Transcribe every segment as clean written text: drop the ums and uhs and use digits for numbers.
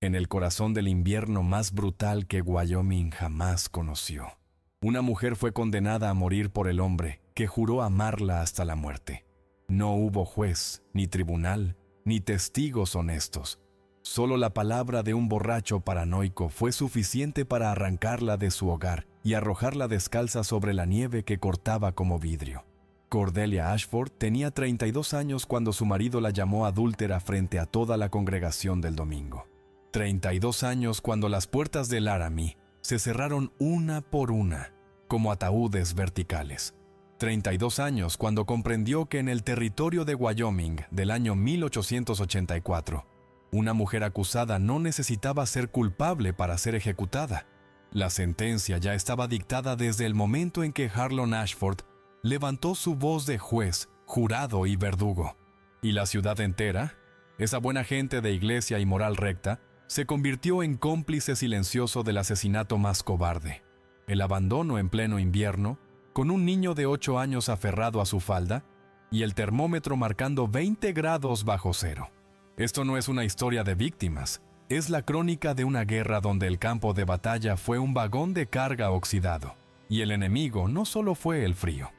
en el corazón del invierno más brutal que Wyoming jamás conoció. Una mujer fue condenada a morir por el hombre que juró amarla hasta la muerte. No hubo juez, ni tribunal, ni testigos honestos. Solo la palabra de un borracho paranoico fue suficiente para arrancarla de su hogar y arrojarla descalza sobre la nieve que cortaba como vidrio. Cordelia Ashford tenía 32 años cuando su marido la llamó adúltera frente a toda la congregación del domingo. 32 años cuando las puertas del Laramie se cerraron una por una, como ataúdes verticales. 32 años cuando comprendió que en el territorio de Wyoming del año 1884, una mujer acusada no necesitaba ser culpable para ser ejecutada. La sentencia ya estaba dictada desde el momento en que Harlan Ashford levantó su voz de juez, jurado y verdugo. Y la ciudad entera, esa buena gente de iglesia y moral recta, se convirtió en cómplice silencioso del asesinato más cobarde. El abandono en pleno invierno, con un niño de 8 años aferrado a su falda y el termómetro marcando 20 grados bajo cero. Esto no es una historia de víctimas, es la crónica de una guerra donde el campo de batalla fue un vagón de carga oxidado, y el enemigo no solo fue el frío.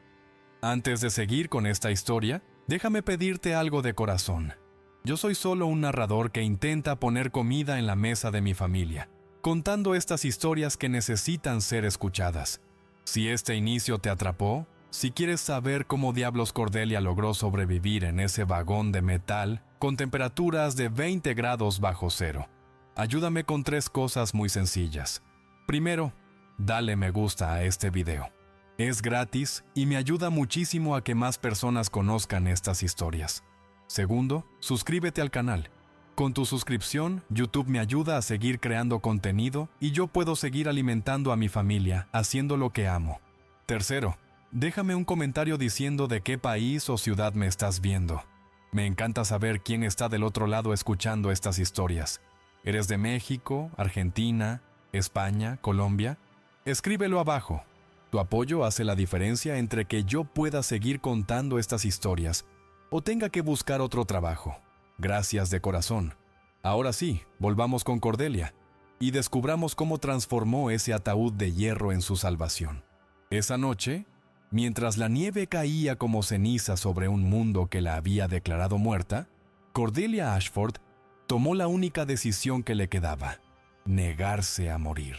Antes de seguir con esta historia, déjame pedirte algo de corazón. Yo soy solo un narrador que intenta poner comida en la mesa de mi familia, contando estas historias que necesitan ser escuchadas. Si este inicio te atrapó, si quieres saber cómo diablos Cordelia logró sobrevivir en ese vagón de metal con temperaturas de 20 grados bajo cero, ayúdame con 3 cosas muy sencillas. Primero, dale me gusta a este video. Es gratis y me ayuda muchísimo a que más personas conozcan estas historias. Segundo, suscríbete al canal. Con tu suscripción, YouTube me ayuda a seguir creando contenido y yo puedo seguir alimentando a mi familia haciendo lo que amo. Tercero, déjame un comentario diciendo de qué país o ciudad me estás viendo. Me encanta saber quién está del otro lado escuchando estas historias. ¿Eres de México, Argentina, España, Colombia? Escríbelo abajo. Tu apoyo hace la diferencia entre que yo pueda seguir contando estas historias o tenga que buscar otro trabajo. Gracias de corazón. Ahora sí, volvamos con Cordelia y descubramos cómo transformó ese ataúd de hierro en su salvación. Esa noche, mientras la nieve caía como ceniza sobre un mundo que la había declarado muerta, Cordelia Ashford tomó la única decisión que le quedaba: negarse a morir.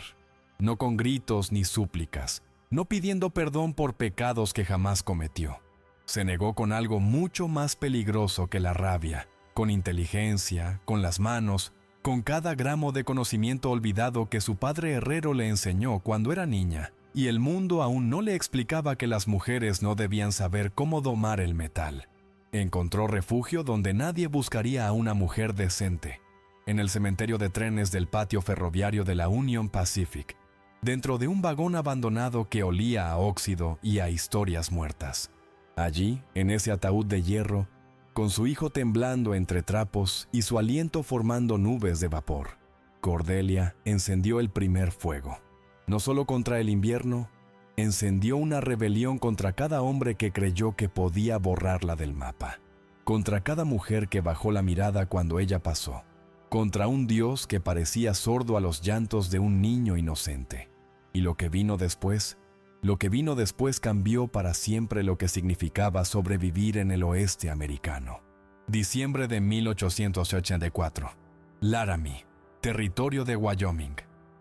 No con gritos ni súplicas, no pidiendo perdón por pecados que jamás cometió. Se negó con algo mucho más peligroso que la rabia, con inteligencia, con las manos, con cada gramo de conocimiento olvidado que su padre herrero le enseñó cuando era niña, y el mundo aún no le explicaba que las mujeres no debían saber cómo domar el metal. Encontró refugio donde nadie buscaría a una mujer decente, en el cementerio de trenes del patio ferroviario de la Union Pacific, dentro de un vagón abandonado que olía a óxido y a historias muertas. Allí, en ese ataúd de hierro, con su hijo temblando entre trapos y su aliento formando nubes de vapor, Cordelia encendió el primer fuego. No solo contra el invierno, encendió una rebelión contra cada hombre que creyó que podía borrarla del mapa, contra cada mujer que bajó la mirada cuando ella pasó, contra un Dios que parecía sordo a los llantos de un niño inocente. Y lo que vino después cambió para siempre lo que significaba sobrevivir en el oeste americano. Diciembre de 1884. Laramie, territorio de Wyoming.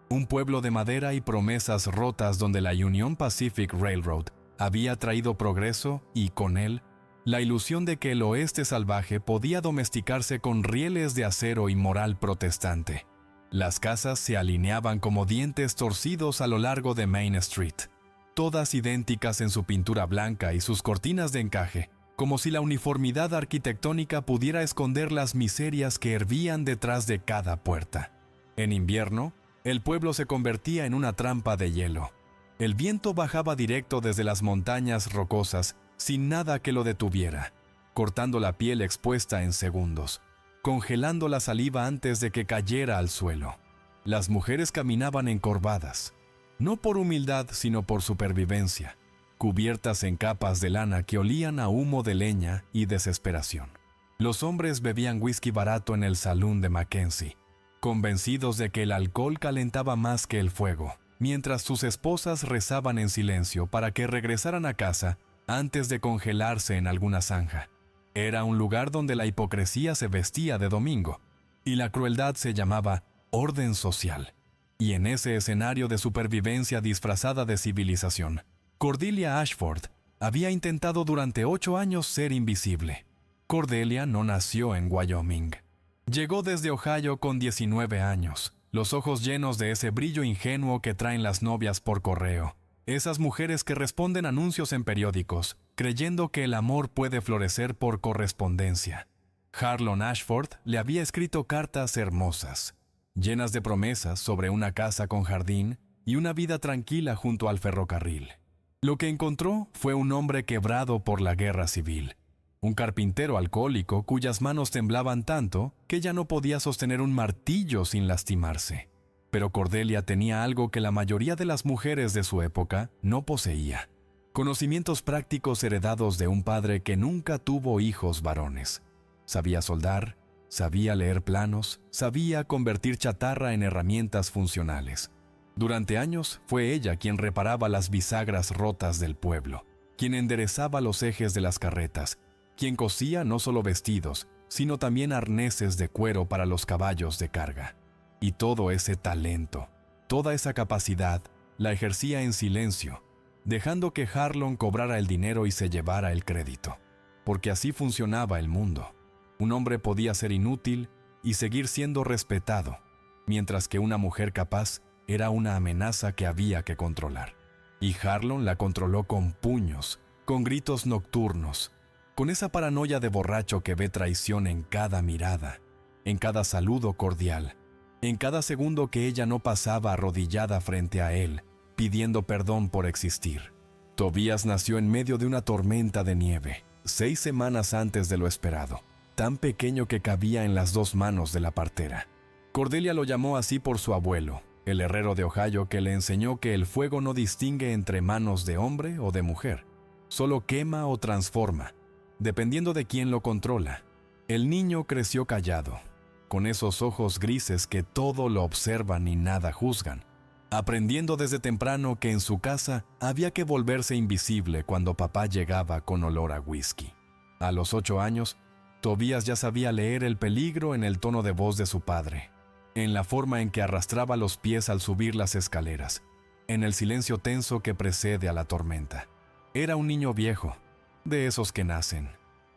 Un pueblo de madera y promesas rotas donde la Union Pacific Railroad había traído progreso y, con él, la ilusión de que el oeste salvaje podía domesticarse con rieles de acero y moral protestante. Las casas se alineaban como dientes torcidos a lo largo de Main Street, todas idénticas en su pintura blanca y sus cortinas de encaje, como si la uniformidad arquitectónica pudiera esconder las miserias que hervían detrás de cada puerta. En invierno, el pueblo se convertía en una trampa de hielo. El viento bajaba directo desde las montañas rocosas sin nada que lo detuviera, cortando la piel expuesta en segundos, congelando la saliva antes de que cayera al suelo. Las mujeres caminaban encorvadas, no por humildad sino por supervivencia, cubiertas en capas de lana que olían a humo de leña y desesperación. Los hombres bebían whisky barato en el salón de Mackenzie, convencidos de que el alcohol calentaba más que el fuego, mientras sus esposas rezaban en silencio para que regresaran a casa antes de congelarse en alguna zanja. Era un lugar donde la hipocresía se vestía de domingo y la crueldad se llamaba orden social. Y en ese escenario de supervivencia disfrazada de civilización, Cordelia Ashford había intentado durante 8 años ser invisible. Cordelia no nació en Wyoming. Llegó desde Ohio con 19 años, los ojos llenos de ese brillo ingenuo que traen las novias por correo. Esas mujeres que responden anuncios en periódicos, creyendo que el amor puede florecer por correspondencia. Harlon Ashford le había escrito cartas hermosas, llenas de promesas sobre una casa con jardín y una vida tranquila junto al ferrocarril. Lo que encontró fue un hombre quebrado por la guerra civil, un carpintero alcohólico cuyas manos temblaban tanto que ya no podía sostener un martillo sin lastimarse. Pero Cordelia tenía algo que la mayoría de las mujeres de su época no poseía: conocimientos prácticos heredados de un padre que nunca tuvo hijos varones. Sabía soldar, sabía leer planos, sabía convertir chatarra en herramientas funcionales. Durante años fue ella quien reparaba las bisagras rotas del pueblo, quien enderezaba los ejes de las carretas, quien cosía no solo vestidos, sino también arneses de cuero para los caballos de carga. Y todo ese talento, toda esa capacidad, la ejercía en silencio, dejando que Harlon cobrara el dinero y se llevara el crédito. Porque así funcionaba el mundo. Un hombre podía ser inútil y seguir siendo respetado, mientras que una mujer capaz era una amenaza que había que controlar. Y Harlon la controló con puños, con gritos nocturnos, con esa paranoia de borracho que ve traición en cada mirada, en cada saludo cordial, en cada segundo que ella no pasaba arrodillada frente a él, pidiendo perdón por existir. Tobías nació en medio de una tormenta de nieve, 6 semanas antes de lo esperado, tan pequeño que cabía en las 2 manos de la partera. Cordelia lo llamó así por su abuelo, el herrero de Ohio, que le enseñó que el fuego no distingue entre manos de hombre o de mujer, solo quema o transforma, dependiendo de quién lo controla. El niño creció callado, con esos ojos grises que todo lo observan y nada juzgan, aprendiendo desde temprano que en su casa había que volverse invisible cuando papá llegaba con olor a whisky. A los 8 años, Tobías ya sabía leer el peligro en el tono de voz de su padre, en la forma en que arrastraba los pies al subir las escaleras, en el silencio tenso que precede a la tormenta. Era un niño viejo, de esos que nacen,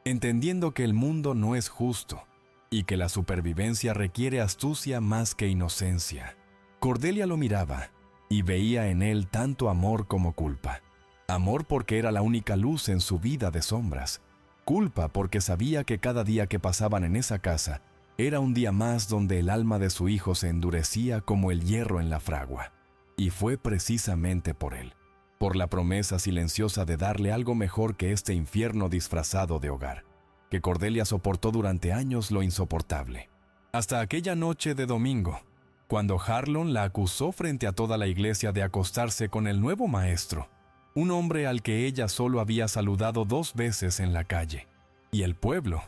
entendiendo que el mundo no es justo y que la supervivencia requiere astucia más que inocencia. Cordelia lo miraba y veía en él tanto amor como culpa. Amor porque era la única luz en su vida de sombras. Culpa porque sabía que cada día que pasaban en esa casa era un día más donde el alma de su hijo se endurecía como el hierro en la fragua. Y fue precisamente por él, por la promesa silenciosa de darle algo mejor que este infierno disfrazado de hogar, que Cordelia soportó durante años lo insoportable. Hasta aquella noche de domingo, cuando Harlon la acusó frente a toda la iglesia de acostarse con el nuevo maestro, un hombre al que ella solo había saludado 2 veces en la calle. Y el pueblo,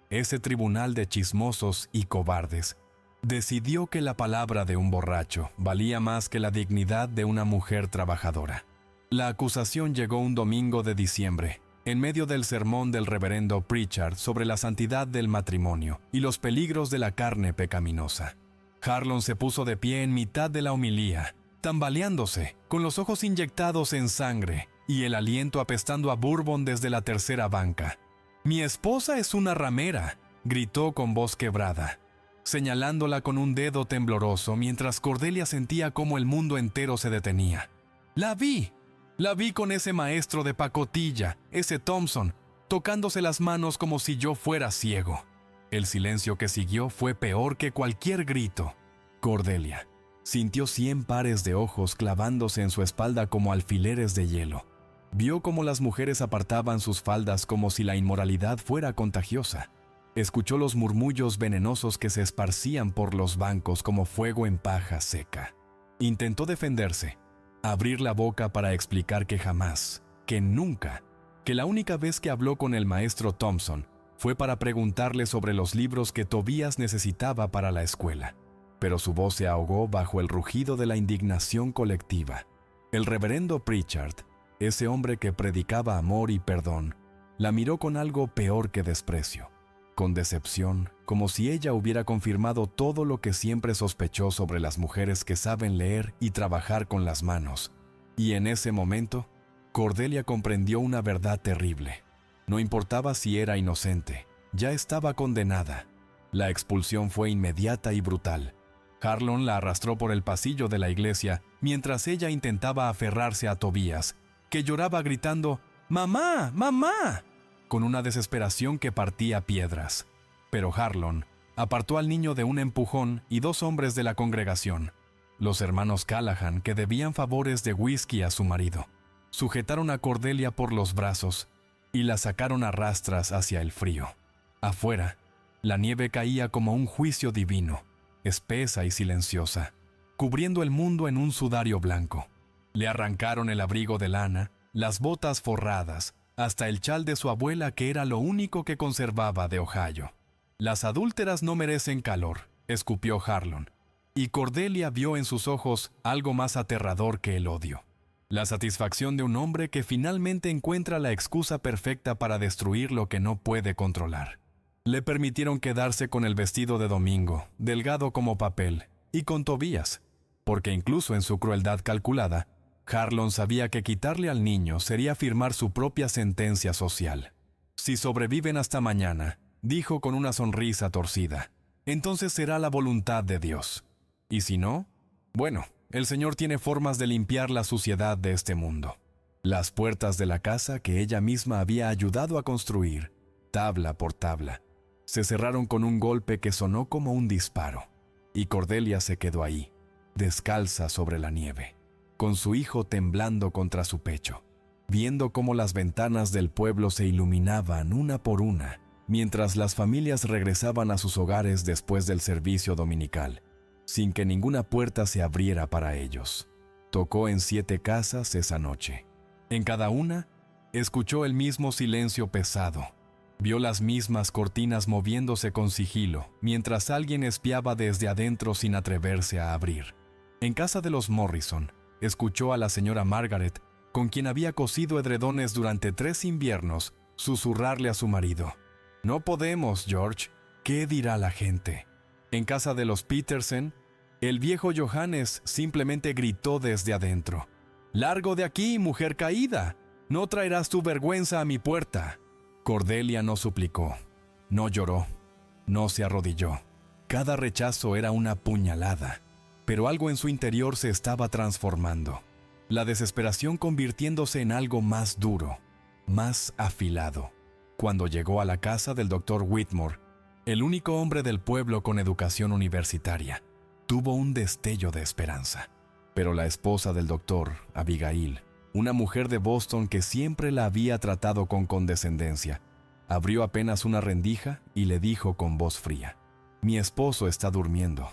ese tribunal de chismosos y cobardes, decidió que la palabra de un borracho valía más que la dignidad de una mujer trabajadora. La acusación llegó un domingo de diciembre, en medio del sermón del reverendo Pritchard sobre la santidad del matrimonio y los peligros de la carne pecaminosa. Harlon se puso de pie en mitad de la homilía, tambaleándose, con los ojos inyectados en sangre y el aliento apestando a bourbon desde la tercera banca. «Mi esposa es una ramera», gritó con voz quebrada, señalándola con un dedo tembloroso mientras Cordelia sentía cómo el mundo entero se detenía. «La vi con ese maestro de pacotilla, ese Thompson, tocándose las manos como si yo fuera ciego». El silencio que siguió fue peor que cualquier grito. Cordelia sintió 100 pares de ojos clavándose en su espalda como alfileres de hielo. Vio cómo las mujeres apartaban sus faldas como si la inmoralidad fuera contagiosa. Escuchó los murmullos venenosos que se esparcían por los bancos como fuego en paja seca. Intentó defenderse, abrir la boca para explicar que jamás, que nunca, que la única vez que habló con el maestro Thompson fue para preguntarle sobre los libros que Tobías necesitaba para la escuela. pero su voz se ahogó bajo el rugido de la indignación colectiva. El reverendo Pritchard, ese hombre que predicaba amor y perdón, la miró con algo peor que desprecio, con decepción, como si ella hubiera confirmado todo lo que siempre sospechó sobre las mujeres que saben leer y trabajar con las manos. Y en ese momento, Cordelia comprendió una verdad terrible. No importaba si era inocente, ya estaba condenada. La expulsión fue inmediata y brutal. Harlon la arrastró por el pasillo de la iglesia mientras ella intentaba aferrarse a Tobías, que lloraba gritando «¡Mamá! ¡Mamá!», con una desesperación que partía piedras. Pero Harlon apartó al niño de un empujón y dos hombres de la congregación, los hermanos Callahan, que debían favores de whisky a su marido. Sujetaron a Cordelia por los brazos y la sacaron a rastras hacia el frío. Afuera, la nieve caía como un juicio divino, espesa y silenciosa, cubriendo el mundo en un sudario blanco. Le arrancaron el abrigo de lana, las botas forradas, hasta el chal de su abuela, que era lo único que conservaba de Ohio. «Las adúlteras no merecen calor», escupió Harlon, y Cordelia vio en sus ojos algo más aterrador que el odio. La satisfacción de un hombre que finalmente encuentra la excusa perfecta para destruir lo que no puede controlar. Le permitieron quedarse con el vestido de domingo, delgado como papel, y con Tobías, porque incluso en su crueldad calculada, Harlon sabía que quitarle al niño sería firmar su propia sentencia social. «Si sobreviven hasta mañana», dijo con una sonrisa torcida, «entonces será la voluntad de Dios. Y si no, bueno, el Señor tiene formas de limpiar la suciedad de este mundo». Las puertas de la casa que ella misma había ayudado a construir, tabla por tabla, se cerraron con un golpe que sonó como un disparo, y Cordelia se quedó ahí, descalza sobre la nieve, con su hijo temblando contra su pecho, viendo cómo las ventanas del pueblo se iluminaban una por una, mientras las familias regresaban a sus hogares después del servicio dominical, sin que ninguna puerta se abriera para ellos. Tocó en 7 casas esa noche. En cada una, escuchó el mismo silencio pesado. Vio las mismas cortinas moviéndose con sigilo, mientras alguien espiaba desde adentro sin atreverse a abrir. En casa de los Morrison, escuchó a la señora Margaret, con quien había cosido edredones durante 3 inviernos, susurrarle a su marido: «No podemos, George. ¿Qué dirá la gente?». En casa de los Petersen, el viejo Johannes simplemente gritó desde adentro: «¡Largo de aquí, mujer caída! No traerás tu vergüenza a mi puerta». Cordelia no suplicó, no lloró, no se arrodilló. Cada rechazo era una puñalada, pero algo en su interior se estaba transformando. La desesperación convirtiéndose en algo más duro, más afilado. Cuando llegó a la casa del Dr. Whitmore, el único hombre del pueblo con educación universitaria, tuvo un destello de esperanza. Pero la esposa del doctor, Abigail, una mujer de Boston que siempre la había tratado con condescendencia, abrió apenas una rendija y le dijo con voz fría: «Mi esposo está durmiendo.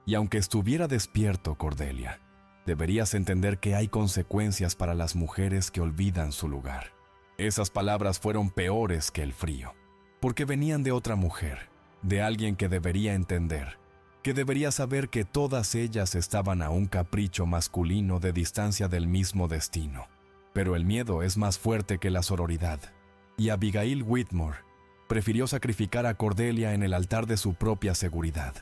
Y aunque estuviera despierto, Cordelia, deberías entender que hay consecuencias para las mujeres que olvidan su lugar». Esas palabras fueron peores que el frío, porque venían de otra mujer, de alguien que debería entender, que debería saber que todas ellas estaban a un capricho masculino de distancia del mismo destino. Pero el miedo es más fuerte que la sororidad, y Abigail Whitmore prefirió sacrificar a Cordelia en el altar de su propia seguridad.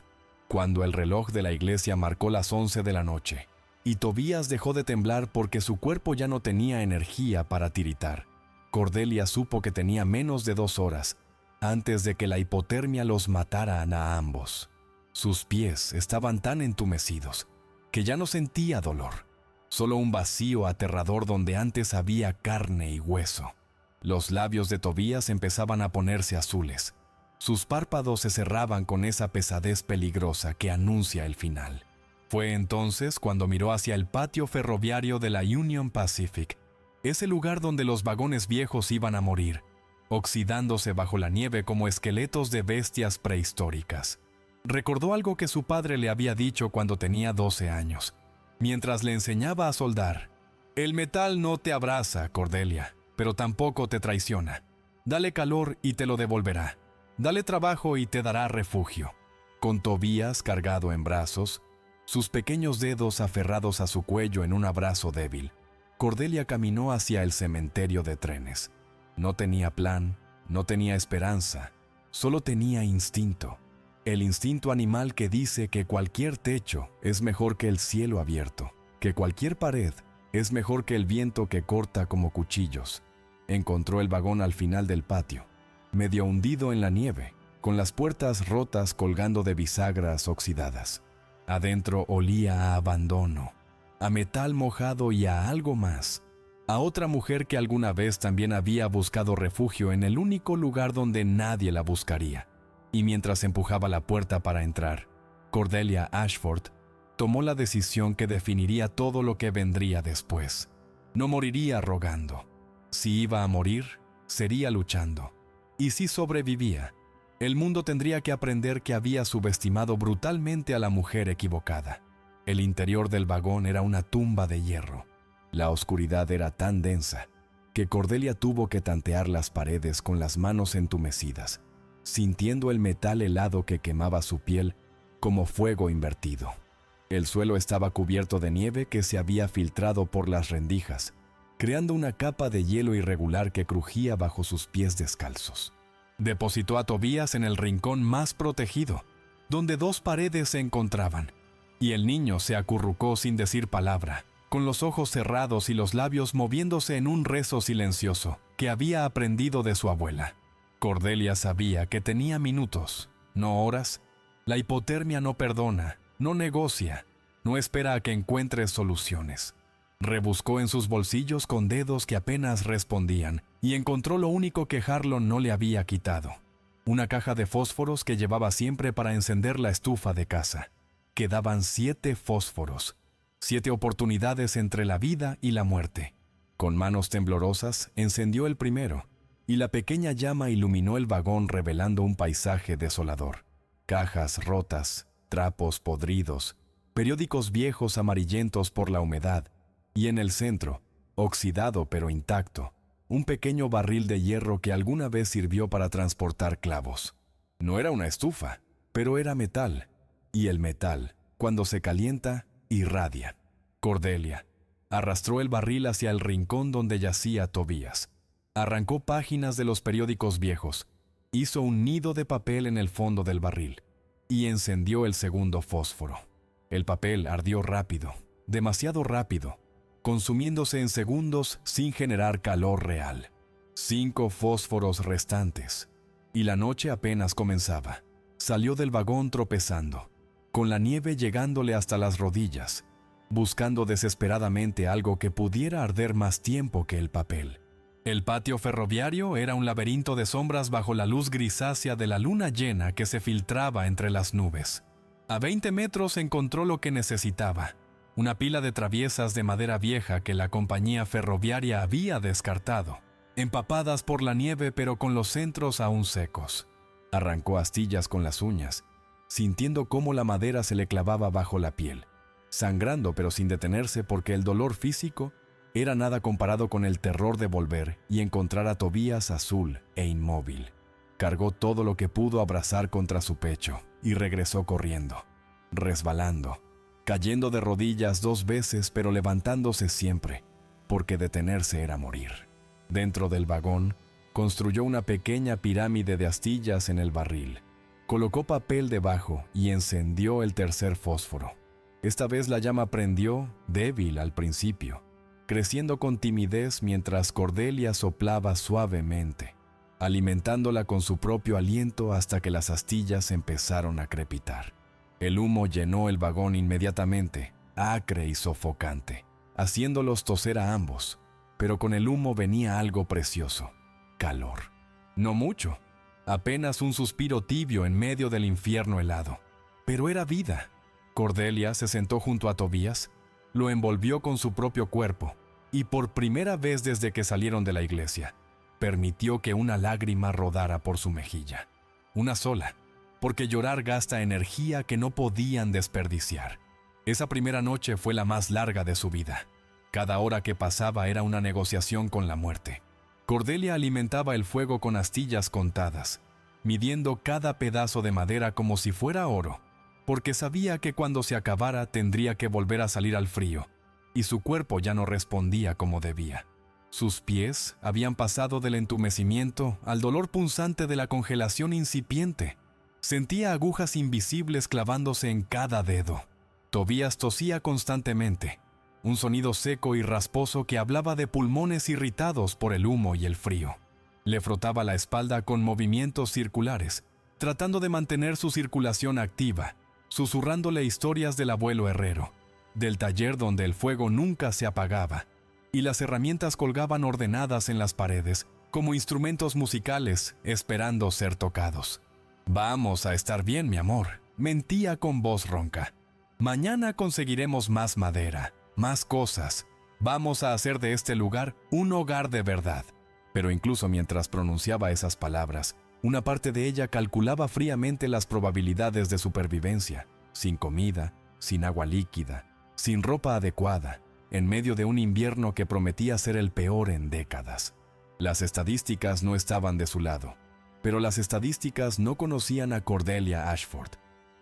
Cuando el reloj de la iglesia marcó las 11 de la noche, y Tobías dejó de temblar porque su cuerpo ya no tenía energía para tiritar, Cordelia supo que tenía menos de 2 horas antes de que la hipotermia los mataran a ambos. Sus pies estaban tan entumecidos que ya no sentía dolor, solo un vacío aterrador donde antes había carne y hueso. Los labios de Tobías empezaban a ponerse azules. Sus párpados se cerraban con esa pesadez peligrosa que anuncia el final. Fue entonces cuando miró hacia el patio ferroviario de la Union Pacific, ese lugar donde los vagones viejos iban a morir, oxidándose bajo la nieve como esqueletos de bestias prehistóricas. Recordó algo que su padre le había dicho cuando tenía 12 años, mientras le enseñaba a soldar: «El metal no te abraza, Cordelia, pero tampoco te traiciona. Dale calor y te lo devolverá. Dale trabajo y te dará refugio». Con Tobías cargado en brazos, sus pequeños dedos aferrados a su cuello en un abrazo débil, Cordelia caminó hacia el cementerio de trenes. No tenía plan, no tenía esperanza, solo tenía instinto. El instinto animal que dice que cualquier techo es mejor que el cielo abierto, que cualquier pared es mejor que el viento que corta como cuchillos. Encontró el vagón al final del patio, medio hundido en la nieve, con las puertas rotas colgando de bisagras oxidadas. Adentro olía a abandono, a metal mojado y a algo más, a otra mujer que alguna vez también había buscado refugio en el único lugar donde nadie la buscaría. Y mientras empujaba la puerta para entrar, Cordelia Ashford tomó la decisión que definiría todo lo que vendría después. No moriría rogando. Si iba a morir, sería luchando. Y si sobrevivía, el mundo tendría que aprender que había subestimado brutalmente a la mujer equivocada. El interior del vagón era una tumba de hierro. La oscuridad era tan densa que Cordelia tuvo que tantear las paredes con las manos entumecidas, sintiendo el metal helado que quemaba su piel como fuego invertido. El suelo estaba cubierto de nieve que se había filtrado por las rendijas, creando una capa de hielo irregular que crujía bajo sus pies descalzos. Depositó a Tobías en el rincón más protegido, donde dos paredes se encontraban, y el niño se acurrucó sin decir palabra, con los ojos cerrados y los labios moviéndose en un rezo silencioso que había aprendido de su abuela. Cordelia sabía que tenía minutos, no horas. La hipotermia no perdona, no negocia, no espera a que encuentres soluciones. Rebuscó en sus bolsillos con dedos que apenas respondían y encontró lo único que Harlon no le había quitado: una caja de fósforos que llevaba siempre para encender la estufa de casa. Quedaban 7 fósforos, 7 oportunidades entre la vida y la muerte. Con manos temblorosas encendió el primero y la pequeña llama iluminó el vagón revelando un paisaje desolador. Cajas rotas, trapos podridos, periódicos viejos amarillentos por la humedad, y en el centro, oxidado pero intacto, un pequeño barril de hierro que alguna vez sirvió para transportar clavos. No era una estufa, pero era metal, y el metal, cuando se calienta, irradia. Cordelia arrastró el barril hacia el rincón donde yacía Tobías. Arrancó páginas de los periódicos viejos, hizo un nido de papel en el fondo del barril y encendió el segundo fósforo. El papel ardió rápido, demasiado rápido, consumiéndose en segundos sin generar calor real. 5 fósforos restantes, y la noche apenas comenzaba. Salió del vagón tropezando, con la nieve llegándole hasta las rodillas, buscando desesperadamente algo que pudiera arder más tiempo que el papel. El patio ferroviario era un laberinto de sombras bajo la luz grisácea de la luna llena que se filtraba entre las nubes. A 20 metros encontró lo que necesitaba: una pila de traviesas de madera vieja que la compañía ferroviaria había descartado, empapadas por la nieve pero con los centros aún secos. Arrancó astillas con las uñas, sintiendo cómo la madera se le clavaba bajo la piel, sangrando pero sin detenerse porque el dolor físico era nada comparado con el terror de volver y encontrar a Tobías azul e inmóvil. Cargó todo lo que pudo abrazar contra su pecho y regresó corriendo, resbalando, cayendo de rodillas 2 veces pero levantándose siempre, porque detenerse era morir. Dentro del vagón, construyó una pequeña pirámide de astillas en el barril. Colocó papel debajo y encendió el tercer fósforo. Esta vez la llama prendió, débil al principio, creciendo con timidez mientras Cordelia soplaba suavemente, alimentándola con su propio aliento hasta que las astillas empezaron a crepitar. El humo llenó el vagón inmediatamente, acre y sofocante, haciéndolos toser a ambos, pero con el humo venía algo precioso: calor. No mucho, apenas un suspiro tibio en medio del infierno helado, pero era vida. Cordelia se sentó junto a Tobías, lo envolvió con su propio cuerpo y por primera vez desde que salieron de la iglesia, permitió que una lágrima rodara por su mejilla. Una sola, porque llorar gasta energía que no podían desperdiciar. Esa primera noche fue la más larga de su vida. Cada hora que pasaba era una negociación con la muerte. Cordelia alimentaba el fuego con astillas contadas, midiendo cada pedazo de madera como si fuera oro, porque sabía que cuando se acabara tendría que volver a salir al frío, y su cuerpo ya no respondía como debía. Sus pies habían pasado del entumecimiento al dolor punzante de la congelación incipiente. Sentía agujas invisibles clavándose en cada dedo. Tobías tosía constantemente, un sonido seco y rasposo que hablaba de pulmones irritados por el humo y el frío. Le frotaba la espalda con movimientos circulares, tratando de mantener su circulación activa, susurrándole historias del abuelo herrero, del taller donde el fuego nunca se apagaba, y las herramientas colgaban ordenadas en las paredes, como instrumentos musicales, esperando ser tocados. «Vamos a estar bien, mi amor», mentía con voz ronca. «Mañana conseguiremos más madera, más cosas. Vamos a hacer de este lugar un hogar de verdad». Pero incluso mientras pronunciaba esas palabras, una parte de ella calculaba fríamente las probabilidades de supervivencia, sin comida, sin agua líquida, sin ropa adecuada, en medio de un invierno que prometía ser el peor en décadas. Las estadísticas no estaban de su lado, pero las estadísticas no conocían a Cordelia Ashford.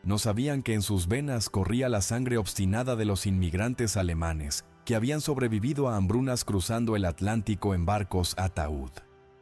No sabían que en sus venas corría la sangre obstinada de los inmigrantes alemanes que habían sobrevivido a hambrunas cruzando el Atlántico en barcos ataúd.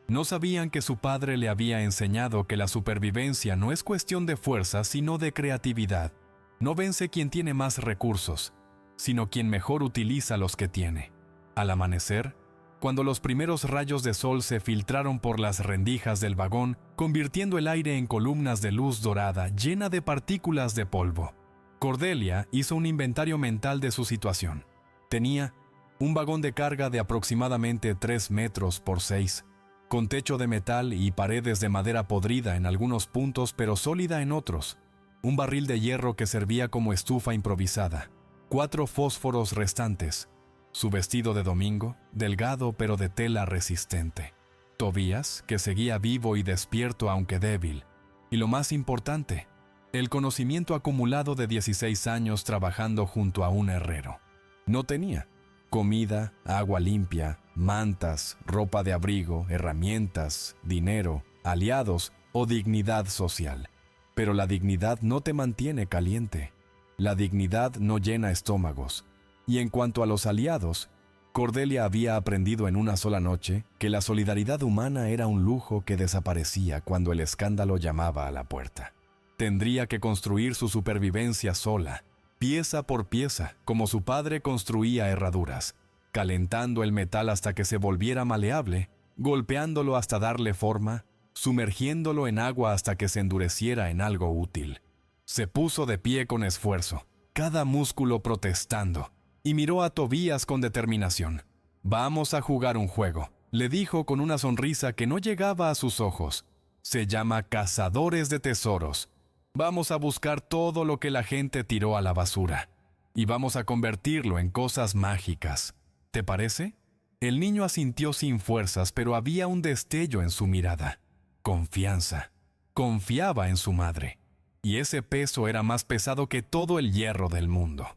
No sabían que su padre le había enseñado que la supervivencia no es cuestión de fuerza, sino de creatividad. No vence quien tiene más recursos, sino quien mejor utiliza los que tiene. Al amanecer, cuando los primeros rayos de sol se filtraron por las rendijas del vagón, convirtiendo el aire en columnas de luz dorada llena de partículas de polvo, Cordelia hizo un inventario mental de su situación. Tenía un vagón de carga de aproximadamente 3 metros por 6, con techo de metal y paredes de madera podrida en algunos puntos pero sólida en otros, un barril de hierro que servía como estufa improvisada, 4 fósforos restantes, su vestido de domingo, delgado pero de tela resistente, Tobías, que seguía vivo y despierto aunque débil, y lo más importante, el conocimiento acumulado de 16 años trabajando junto a un herrero. No tenía comida, agua limpia, mantas, ropa de abrigo, herramientas, dinero, aliados o dignidad social. Pero la dignidad no te mantiene caliente. La dignidad no llena estómagos. Y en cuanto a los aliados, Cordelia había aprendido en una sola noche que la solidaridad humana era un lujo que desaparecía cuando el escándalo llamaba a la puerta. Tendría que construir su supervivencia sola, pieza por pieza, como su padre construía herraduras, calentando el metal hasta que se volviera maleable, golpeándolo hasta darle forma, sumergiéndolo en agua hasta que se endureciera en algo útil. Se puso de pie con esfuerzo, cada músculo protestando, y miró a Tobías con determinación. «Vamos a jugar un juego», le dijo con una sonrisa que no llegaba a sus ojos. «Se llama Cazadores de Tesoros. Vamos a buscar todo lo que la gente tiró a la basura, y vamos a convertirlo en cosas mágicas. ¿Te parece?» El niño asintió sin fuerzas, pero había un destello en su mirada. Confianza. Confiaba en su madre. Y ese peso era más pesado que todo el hierro del mundo.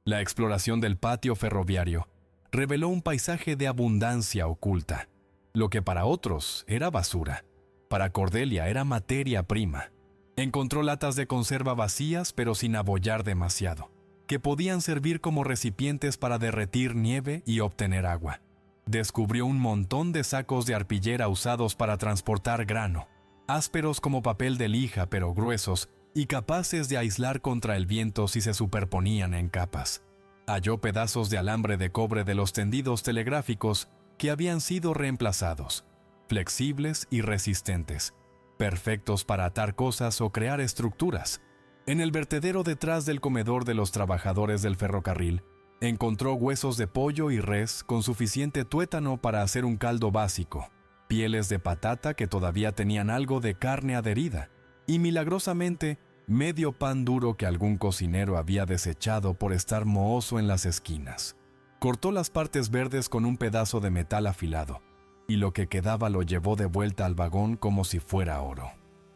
La exploración del patio ferroviario reveló un paisaje de abundancia oculta. Lo que para otros era basura, para Cordelia era materia prima. Encontró latas de conserva vacías pero sin abollar demasiado, que podían servir como recipientes para derretir nieve y obtener agua. Descubrió un montón de sacos de arpillera usados para transportar grano, ásperos como papel de lija pero gruesos y capaces de aislar contra el viento si se superponían en capas. Halló pedazos de alambre de cobre de los tendidos telegráficos que habían sido reemplazados, flexibles y resistentes, perfectos para atar cosas o crear estructuras. En el vertedero detrás del comedor de los trabajadores del ferrocarril, encontró huesos de pollo y res con suficiente tuétano para hacer un caldo básico, pieles de patata que todavía tenían algo de carne adherida, y milagrosamente, medio pan duro que algún cocinero había desechado por estar mohoso en las esquinas. Cortó las partes verdes con un pedazo de metal afilado, y lo que quedaba lo llevó de vuelta al vagón como si fuera oro.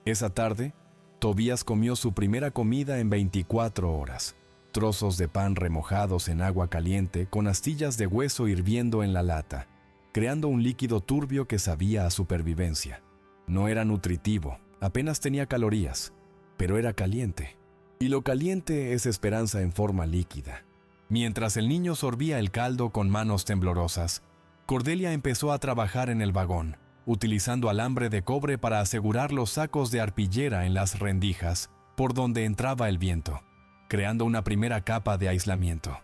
Esa tarde, Tobías comió su primera comida en 24 horas. Trozos de pan remojados en agua caliente con astillas de hueso hirviendo en la lata, creando un líquido turbio que sabía a supervivencia. No era nutritivo, Apenas tenía calorías, pero era caliente. Y lo caliente es esperanza en forma líquida. Mientras el niño sorbía el caldo con manos temblorosas, Cordelia empezó a trabajar en el vagón, utilizando alambre de cobre para asegurar los sacos de arpillera en las rendijas por donde entraba el viento, creando una primera capa de aislamiento.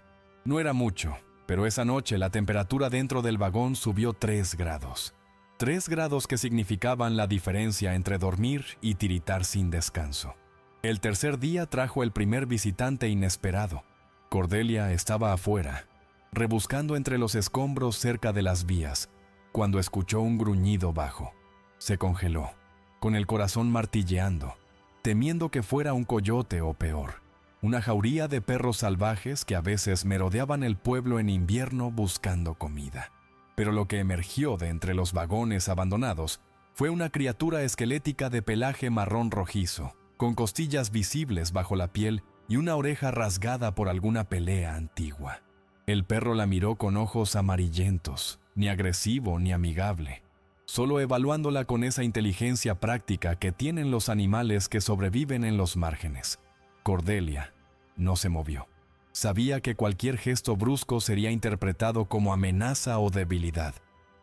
No era mucho, pero esa noche la temperatura dentro del vagón subió 3 grados. 3 grados que significaban la diferencia entre dormir y tiritar sin descanso. El tercer día trajo el primer visitante inesperado. Cordelia estaba afuera, rebuscando entre los escombros cerca de las vías, cuando escuchó un gruñido bajo. Se congeló, con el corazón martilleando, temiendo que fuera un coyote o peor, una jauría de perros salvajes que a veces merodeaban el pueblo en invierno buscando comida. Pero lo que emergió de entre los vagones abandonados fue una criatura esquelética de pelaje marrón rojizo, con costillas visibles bajo la piel y una oreja rasgada por alguna pelea antigua. El perro la miró con ojos amarillentos, ni agresivo ni amigable, solo evaluándola con esa inteligencia práctica que tienen los animales que sobreviven en los márgenes. Cordelia no se movió. Sabía que cualquier gesto brusco sería interpretado como amenaza o debilidad.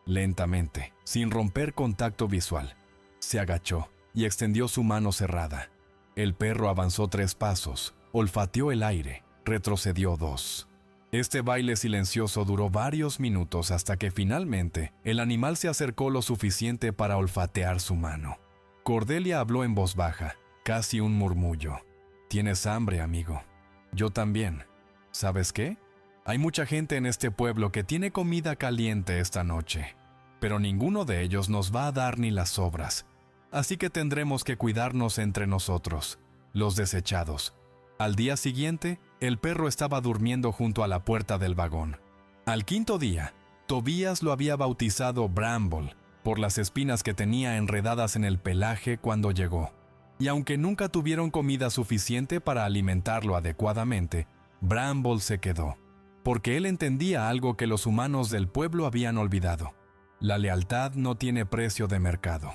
Lentamente, sin romper contacto visual, se agachó y extendió su mano cerrada. El perro avanzó 3 pasos, olfateó el aire, retrocedió 2. Este baile silencioso duró varios minutos hasta que finalmente el animal se acercó lo suficiente para olfatear su mano. Cordelia habló en voz baja, casi un murmullo. «¿Tienes hambre, amigo?» «Yo también. ¿Sabes qué? Hay mucha gente en este pueblo que tiene comida caliente esta noche, pero ninguno de ellos nos va a dar ni las sobras. Así que tendremos que cuidarnos entre nosotros, los desechados». Al día siguiente, el perro estaba durmiendo junto a la puerta del vagón. Al 5.º día, Tobías lo había bautizado Bramble, por las espinas que tenía enredadas en el pelaje cuando llegó. Y aunque nunca tuvieron comida suficiente para alimentarlo adecuadamente, Bramble se quedó, porque él entendía algo que los humanos del pueblo habían olvidado. La lealtad no tiene precio de mercado.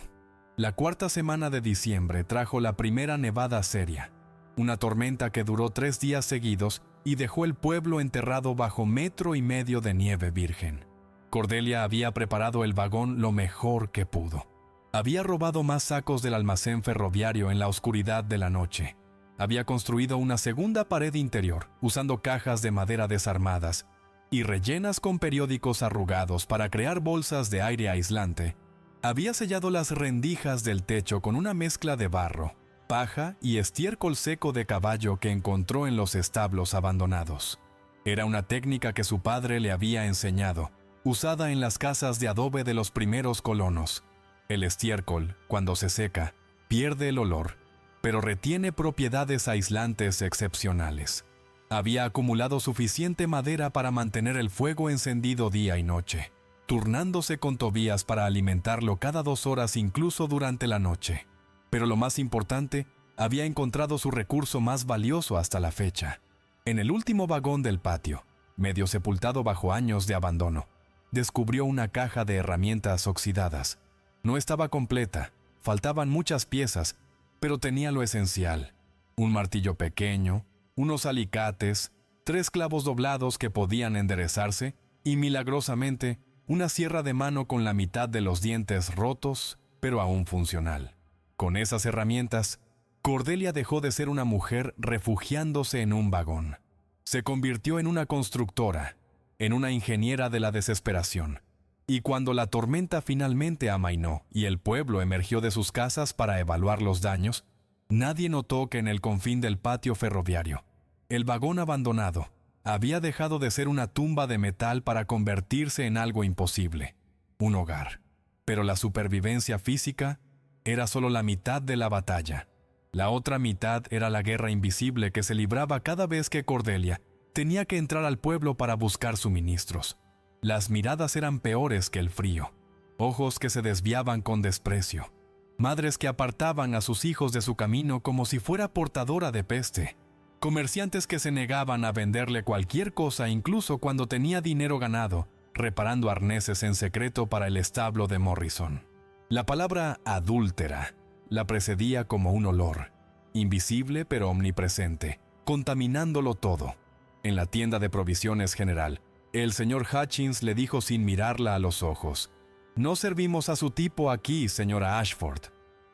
La 4ª semana de diciembre trajo la primera nevada seria, una tormenta que duró 3 días seguidos y dejó el pueblo enterrado bajo 1,5 metros de nieve virgen. Cordelia había preparado el vagón lo mejor que pudo. Había robado más sacos del almacén ferroviario en la oscuridad de la noche. Había construido una segunda pared interior, usando cajas de madera desarmadas y rellenas con periódicos arrugados para crear bolsas de aire aislante. Había sellado las rendijas del techo con una mezcla de barro, paja y estiércol seco de caballo que encontró en los establos abandonados. Era una técnica que su padre le había enseñado, usada en las casas de adobe de los primeros colonos. El estiércol, cuando se seca, pierde el olor, pero retiene propiedades aislantes excepcionales. Había acumulado suficiente madera para mantener el fuego encendido día y noche, turnándose con Tobías para alimentarlo cada 2 horas incluso durante la noche. Pero lo más importante, había encontrado su recurso más valioso hasta la fecha. En el último vagón del patio, medio sepultado bajo años de abandono, descubrió una caja de herramientas oxidadas. No estaba completa, faltaban muchas piezas, pero tenía lo esencial: un martillo pequeño, unos alicates, 3 clavos doblados que podían enderezarse y, milagrosamente, una sierra de mano con la mitad de los dientes rotos, pero aún funcional. Con esas herramientas, Cordelia dejó de ser una mujer refugiándose en un vagón. Se convirtió en una constructora, en una ingeniera de la desesperación. Y cuando la tormenta finalmente amainó y el pueblo emergió de sus casas para evaluar los daños, nadie notó que en el confín del patio ferroviario, el vagón abandonado había dejado de ser una tumba de metal para convertirse en algo imposible, un hogar. Pero la supervivencia física era solo la mitad de la batalla. La otra mitad era la guerra invisible que se libraba cada vez que Cordelia tenía que entrar al pueblo para buscar suministros. Las miradas eran peores que el frío, ojos que se desviaban con desprecio, madres que apartaban a sus hijos de su camino como si fuera portadora de peste, comerciantes que se negaban a venderle cualquier cosa incluso cuando tenía dinero ganado, reparando arneses en secreto para el establo de Morrison. La palabra adúltera la precedía como un olor, invisible pero omnipresente, contaminándolo todo. En la tienda de provisiones general, el señor Hutchins le dijo sin mirarla a los ojos: «No servimos a su tipo aquí, señora Ashford,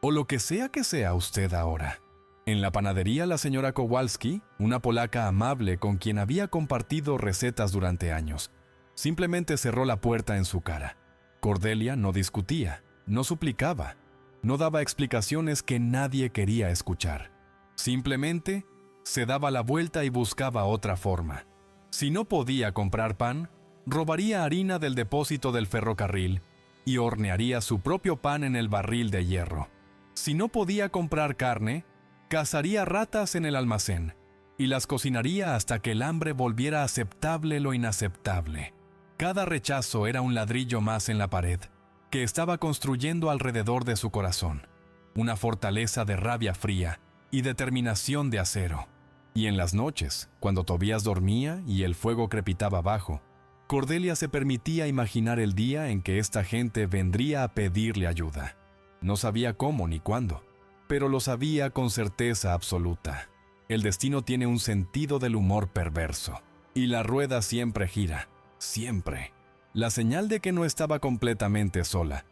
o lo que sea usted ahora». En la panadería, la señora Kowalski, una polaca amable con quien había compartido recetas durante años, simplemente cerró la puerta en su cara. Cordelia no discutía, no suplicaba, no daba explicaciones que nadie quería escuchar. Simplemente se daba la vuelta y buscaba otra forma. Si no podía comprar pan, robaría harina del depósito del ferrocarril y hornearía su propio pan en el barril de hierro. Si no podía comprar carne, cazaría ratas en el almacén y las cocinaría hasta que el hambre volviera aceptable lo inaceptable. Cada rechazo era un ladrillo más en la pared que estaba construyendo alrededor de su corazón, una fortaleza de rabia fría y determinación de acero. Y en las noches, cuando Tobías dormía y el fuego crepitaba abajo, Cordelia se permitía imaginar el día en que esta gente vendría a pedirle ayuda. No sabía cómo ni cuándo, pero lo sabía con certeza absoluta. El destino tiene un sentido del humor perverso, y la rueda siempre gira, siempre. La señal de que no estaba completamente sola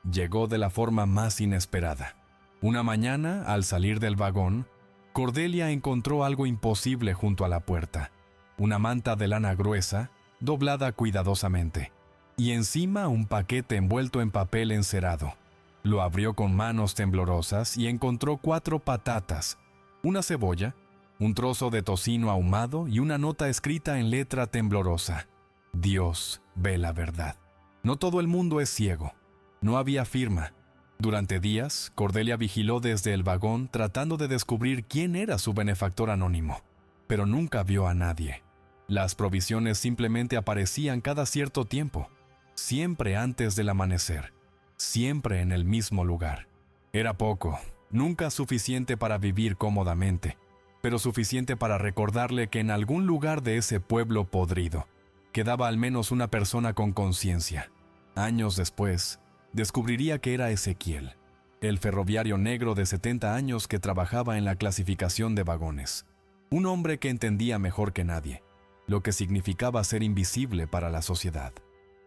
llegó de la forma más inesperada. Una mañana, al salir del vagón, Cordelia encontró algo imposible junto a la puerta: una manta de lana gruesa, doblada cuidadosamente, y encima un paquete envuelto en papel encerado. Lo abrió con manos temblorosas y encontró 4 patatas, una cebolla, un trozo de tocino ahumado y una nota escrita en letra temblorosa: «Dios ve la verdad». No todo el mundo es ciego. No había firma. Durante días, Cordelia vigiló desde el vagón tratando de descubrir quién era su benefactor anónimo, pero nunca vio a nadie. Las provisiones simplemente aparecían cada cierto tiempo, siempre antes del amanecer, siempre en el mismo lugar. Era poco, nunca suficiente para vivir cómodamente, pero suficiente para recordarle que en algún lugar de ese pueblo podrido quedaba al menos una persona con conciencia. Años después, descubriría que era Ezequiel, el ferroviario negro de 70 años que trabajaba en la clasificación de vagones. Un hombre que entendía mejor que nadie lo que significaba ser invisible para la sociedad.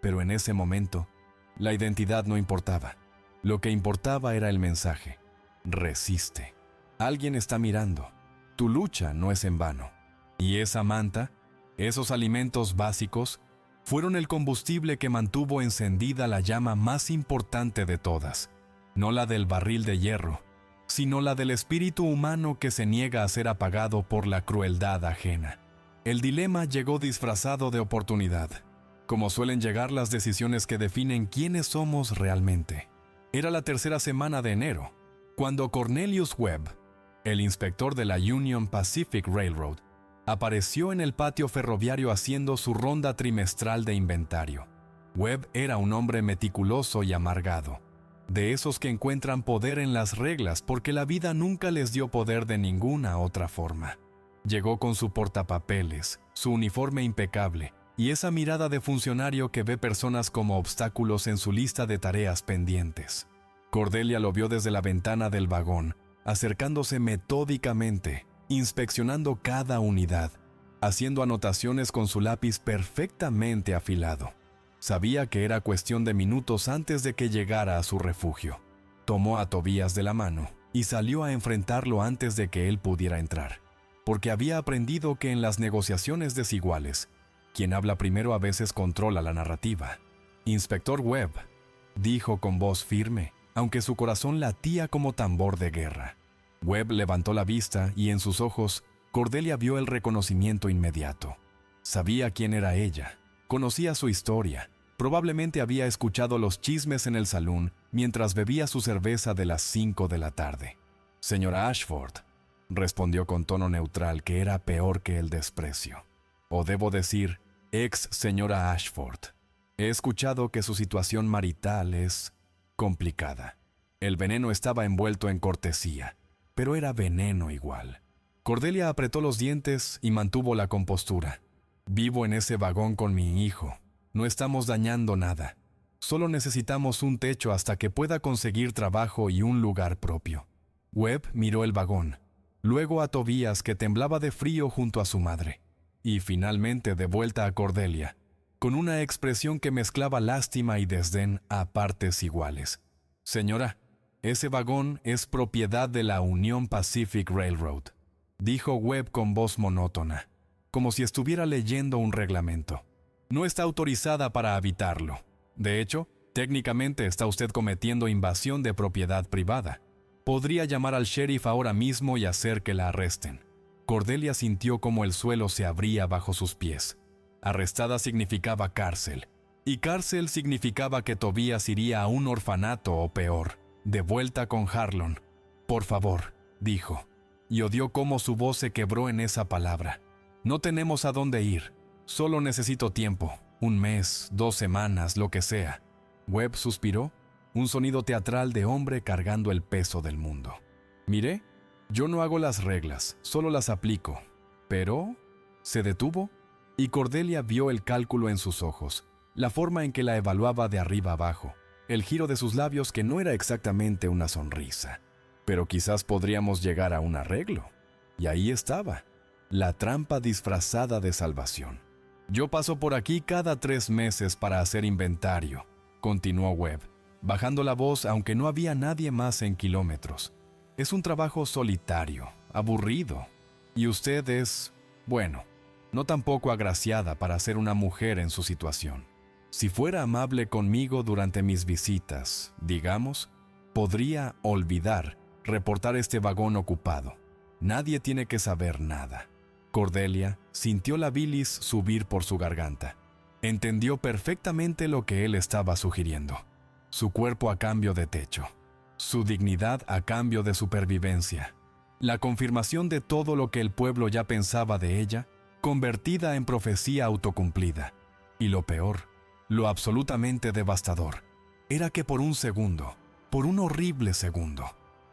Pero en ese momento, la identidad no importaba. Lo que importaba era el mensaje: resiste. Alguien está mirando. Tu lucha no es en vano. Y esa manta, esos alimentos básicos, fueron el combustible que mantuvo encendida la llama más importante de todas. No la del barril de hierro, sino la del espíritu humano que se niega a ser apagado por la crueldad ajena. El dilema llegó disfrazado de oportunidad, como suelen llegar las decisiones que definen quiénes somos realmente. Era la tercera semana de enero, cuando Cornelius Webb, el inspector de la Union Pacific Railroad, apareció en el patio ferroviario haciendo su ronda trimestral de inventario. Webb era un hombre meticuloso y amargado, de esos que encuentran poder en las reglas porque la vida nunca les dio poder de ninguna otra forma. Llegó con su portapapeles, su uniforme impecable y esa mirada de funcionario que ve personas como obstáculos en su lista de tareas pendientes. Cordelia lo vio desde la ventana del vagón, acercándose metódicamente, inspeccionando cada unidad, haciendo anotaciones con su lápiz perfectamente afilado. Sabía que era cuestión de minutos antes de que llegara a su refugio. Tomó a Tobías de la mano y salió a enfrentarlo antes de que él pudiera entrar, porque había aprendido que en las negociaciones desiguales, quien habla primero a veces controla la narrativa. «Inspector Webb», dijo con voz firme, aunque su corazón latía como tambor de guerra. Webb levantó la vista y en sus ojos Cordelia vio el reconocimiento inmediato. Sabía quién era ella, conocía su historia, probablemente había escuchado los chismes en el salón mientras bebía su cerveza de las 5 de la tarde. «Señora Ashford», respondió con tono neutral que era peor que el desprecio. O debo decir, ex señora Ashford. He escuchado que su situación marital es complicada. El veneno estaba envuelto en cortesía, pero era veneno igual. Cordelia apretó los dientes y mantuvo la compostura. Vivo en ese vagón con mi hijo. No estamos dañando nada. Solo necesitamos un techo hasta que pueda conseguir trabajo y un lugar propio. Webb miró el vagón, luego a Tobías, que temblaba de frío junto a su madre, y finalmente de vuelta a Cordelia, con una expresión que mezclaba lástima y desdén a partes iguales. «Señora, ese vagón es propiedad de la Union Pacific Railroad», dijo Webb con voz monótona, como si estuviera leyendo un reglamento. «No está autorizada para habitarlo. De hecho, técnicamente está usted cometiendo invasión de propiedad privada. Podría llamar al sheriff ahora mismo y hacer que la arresten». Cordelia sintió como el suelo se abría bajo sus pies. Arrestada significaba cárcel, y cárcel significaba que Tobías iría a un orfanato o peor, de vuelta con Harlon. «Por favor», dijo, y odió cómo su voz se quebró en esa palabra. «No tenemos a dónde ir. Solo necesito tiempo, 1 mes, 2 semanas, lo que sea». Webb suspiró, un sonido teatral de hombre cargando el peso del mundo. «Mire, yo no hago las reglas, solo las aplico». Pero se detuvo, y Cordelia vio el cálculo en sus ojos, la forma en que la evaluaba de arriba abajo, el giro de sus labios que no era exactamente una sonrisa. «Pero quizás podríamos llegar a un arreglo». Y ahí estaba, la trampa disfrazada de salvación. «Yo paso por aquí cada 3 meses para hacer inventario», continuó Webb, bajando la voz aunque no había nadie más en kilómetros. «Es un trabajo solitario, aburrido, y usted es, bueno, no tampoco agraciada para ser una mujer en su situación. Si fuera amable conmigo durante mis visitas, digamos, podría reportar este vagón ocupado. Nadie tiene que saber nada». Cordelia sintió la bilis subir por su garganta. Entendió perfectamente lo que él estaba sugiriendo. Su cuerpo a cambio de techo. Su dignidad a cambio de supervivencia. La confirmación de todo lo que el pueblo ya pensaba de ella, convertida en profecía autocumplida. Y lo peor, lo absolutamente devastador, era que por un segundo, por un horrible segundo,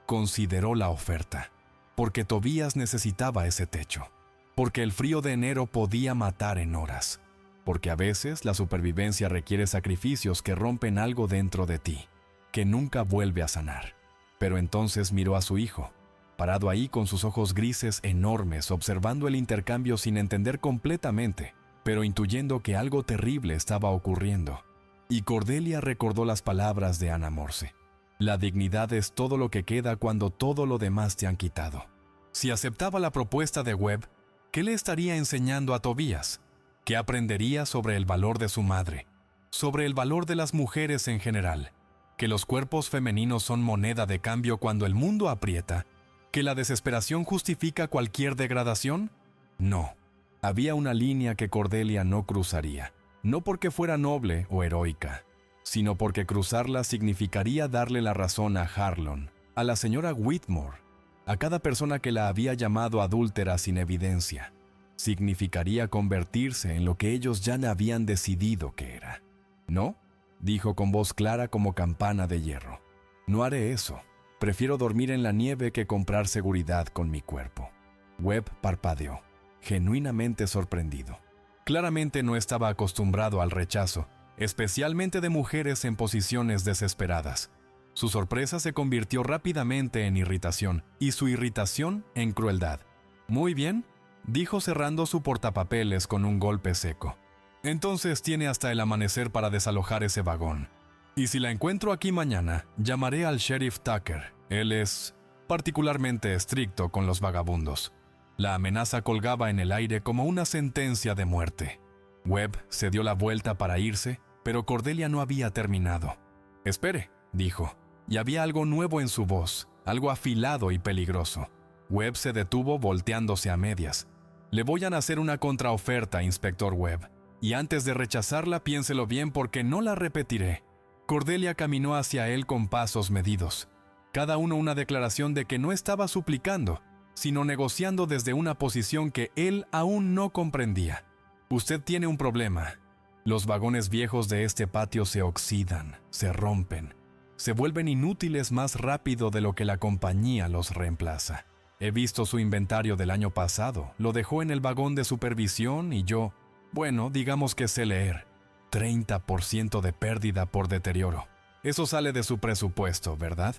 consideró la oferta. Porque Tobías necesitaba ese techo. Porque el frío de enero podía matar en horas. Porque a veces la supervivencia requiere sacrificios que rompen algo dentro de ti, que nunca vuelve a sanar. Pero entonces miró a su hijo, parado ahí con sus ojos grises enormes, observando el intercambio sin entender completamente, pero intuyendo que algo terrible estaba ocurriendo. Y Cordelia recordó las palabras de Ana Morse. «La dignidad es todo lo que queda cuando todo lo demás te han quitado». Si aceptaba la propuesta de Webb, ¿qué le estaría enseñando a Tobías? ¿Qué aprendería sobre el valor de su madre? Sobre el valor de las mujeres en general. ¿Que los cuerpos femeninos son moneda de cambio cuando el mundo aprieta? ¿Que la desesperación justifica cualquier degradación? No. Había una línea que Cordelia no cruzaría. No porque fuera noble o heroica, sino porque cruzarla significaría darle la razón a Harlon, a la señora Whitmore, a cada persona que la había llamado adúltera sin evidencia. Significaría convertirse en lo que ellos ya habían decidido que era. «No», dijo con voz clara como campana de hierro. «No haré eso. Prefiero dormir en la nieve que comprar seguridad con mi cuerpo». Webb parpadeó, genuinamente sorprendido. Claramente no estaba acostumbrado al rechazo, especialmente de mujeres en posiciones desesperadas. Su sorpresa se convirtió rápidamente en irritación, y su irritación en crueldad. «Muy bien», dijo cerrando su portapapeles con un golpe seco. «Entonces tiene hasta el amanecer para desalojar ese vagón. Y si la encuentro aquí mañana, llamaré al sheriff Tucker. Él es particularmente estricto con los vagabundos». La amenaza colgaba en el aire como una sentencia de muerte. Webb se dio la vuelta para irse, pero Cordelia no había terminado. «Espere», dijo, y había algo nuevo en su voz, algo afilado y peligroso. Webb se detuvo volteándose a medias. «Le voy a hacer una contraoferta, inspector Webb, y antes de rechazarla piénselo bien porque no la repetiré». Cordelia caminó hacia él con pasos medidos, cada uno una declaración de que no estaba suplicando, sino negociando desde una posición que él aún no comprendía. «Usted tiene un problema. Los vagones viejos de este patio se oxidan, se rompen, se vuelven inútiles más rápido de lo que la compañía los reemplaza. He visto su inventario del año pasado, lo dejó en el vagón de supervisión y yo, bueno, digamos que sé leer. 30% de pérdida por deterioro. Eso sale de su presupuesto, ¿verdad?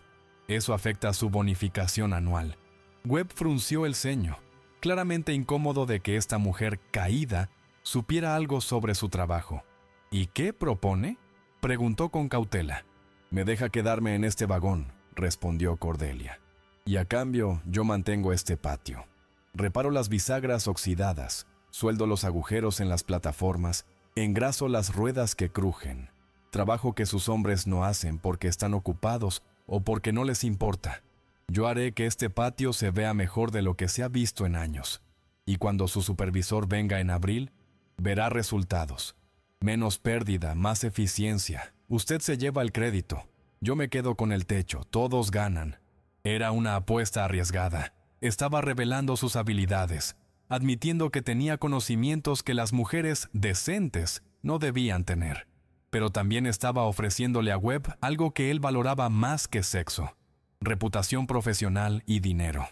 Eso afecta a su bonificación anual. Webb frunció el ceño, claramente incómodo de que esta mujer caída supiera algo sobre su trabajo. ¿Y qué propone?, preguntó con cautela. Me deja quedarme en este vagón, respondió Cordelia. Y a cambio, yo mantengo este patio. Reparo las bisagras oxidadas, sueldo los agujeros en las plataformas, engraso las ruedas que crujen. Trabajo que sus hombres no hacen porque están ocupados o porque no les importa. Yo haré que este patio se vea mejor de lo que se ha visto en años. Y cuando su supervisor venga en abril, verá resultados. Menos pérdida, más eficiencia. Usted se lleva el crédito. Yo me quedo con el techo. Todos ganan. Era una apuesta arriesgada. Estaba revelando sus habilidades, admitiendo que tenía conocimientos que las mujeres decentes no debían tener. Pero también estaba ofreciéndole a Webb algo que él valoraba más que sexo: reputación profesional y dinero.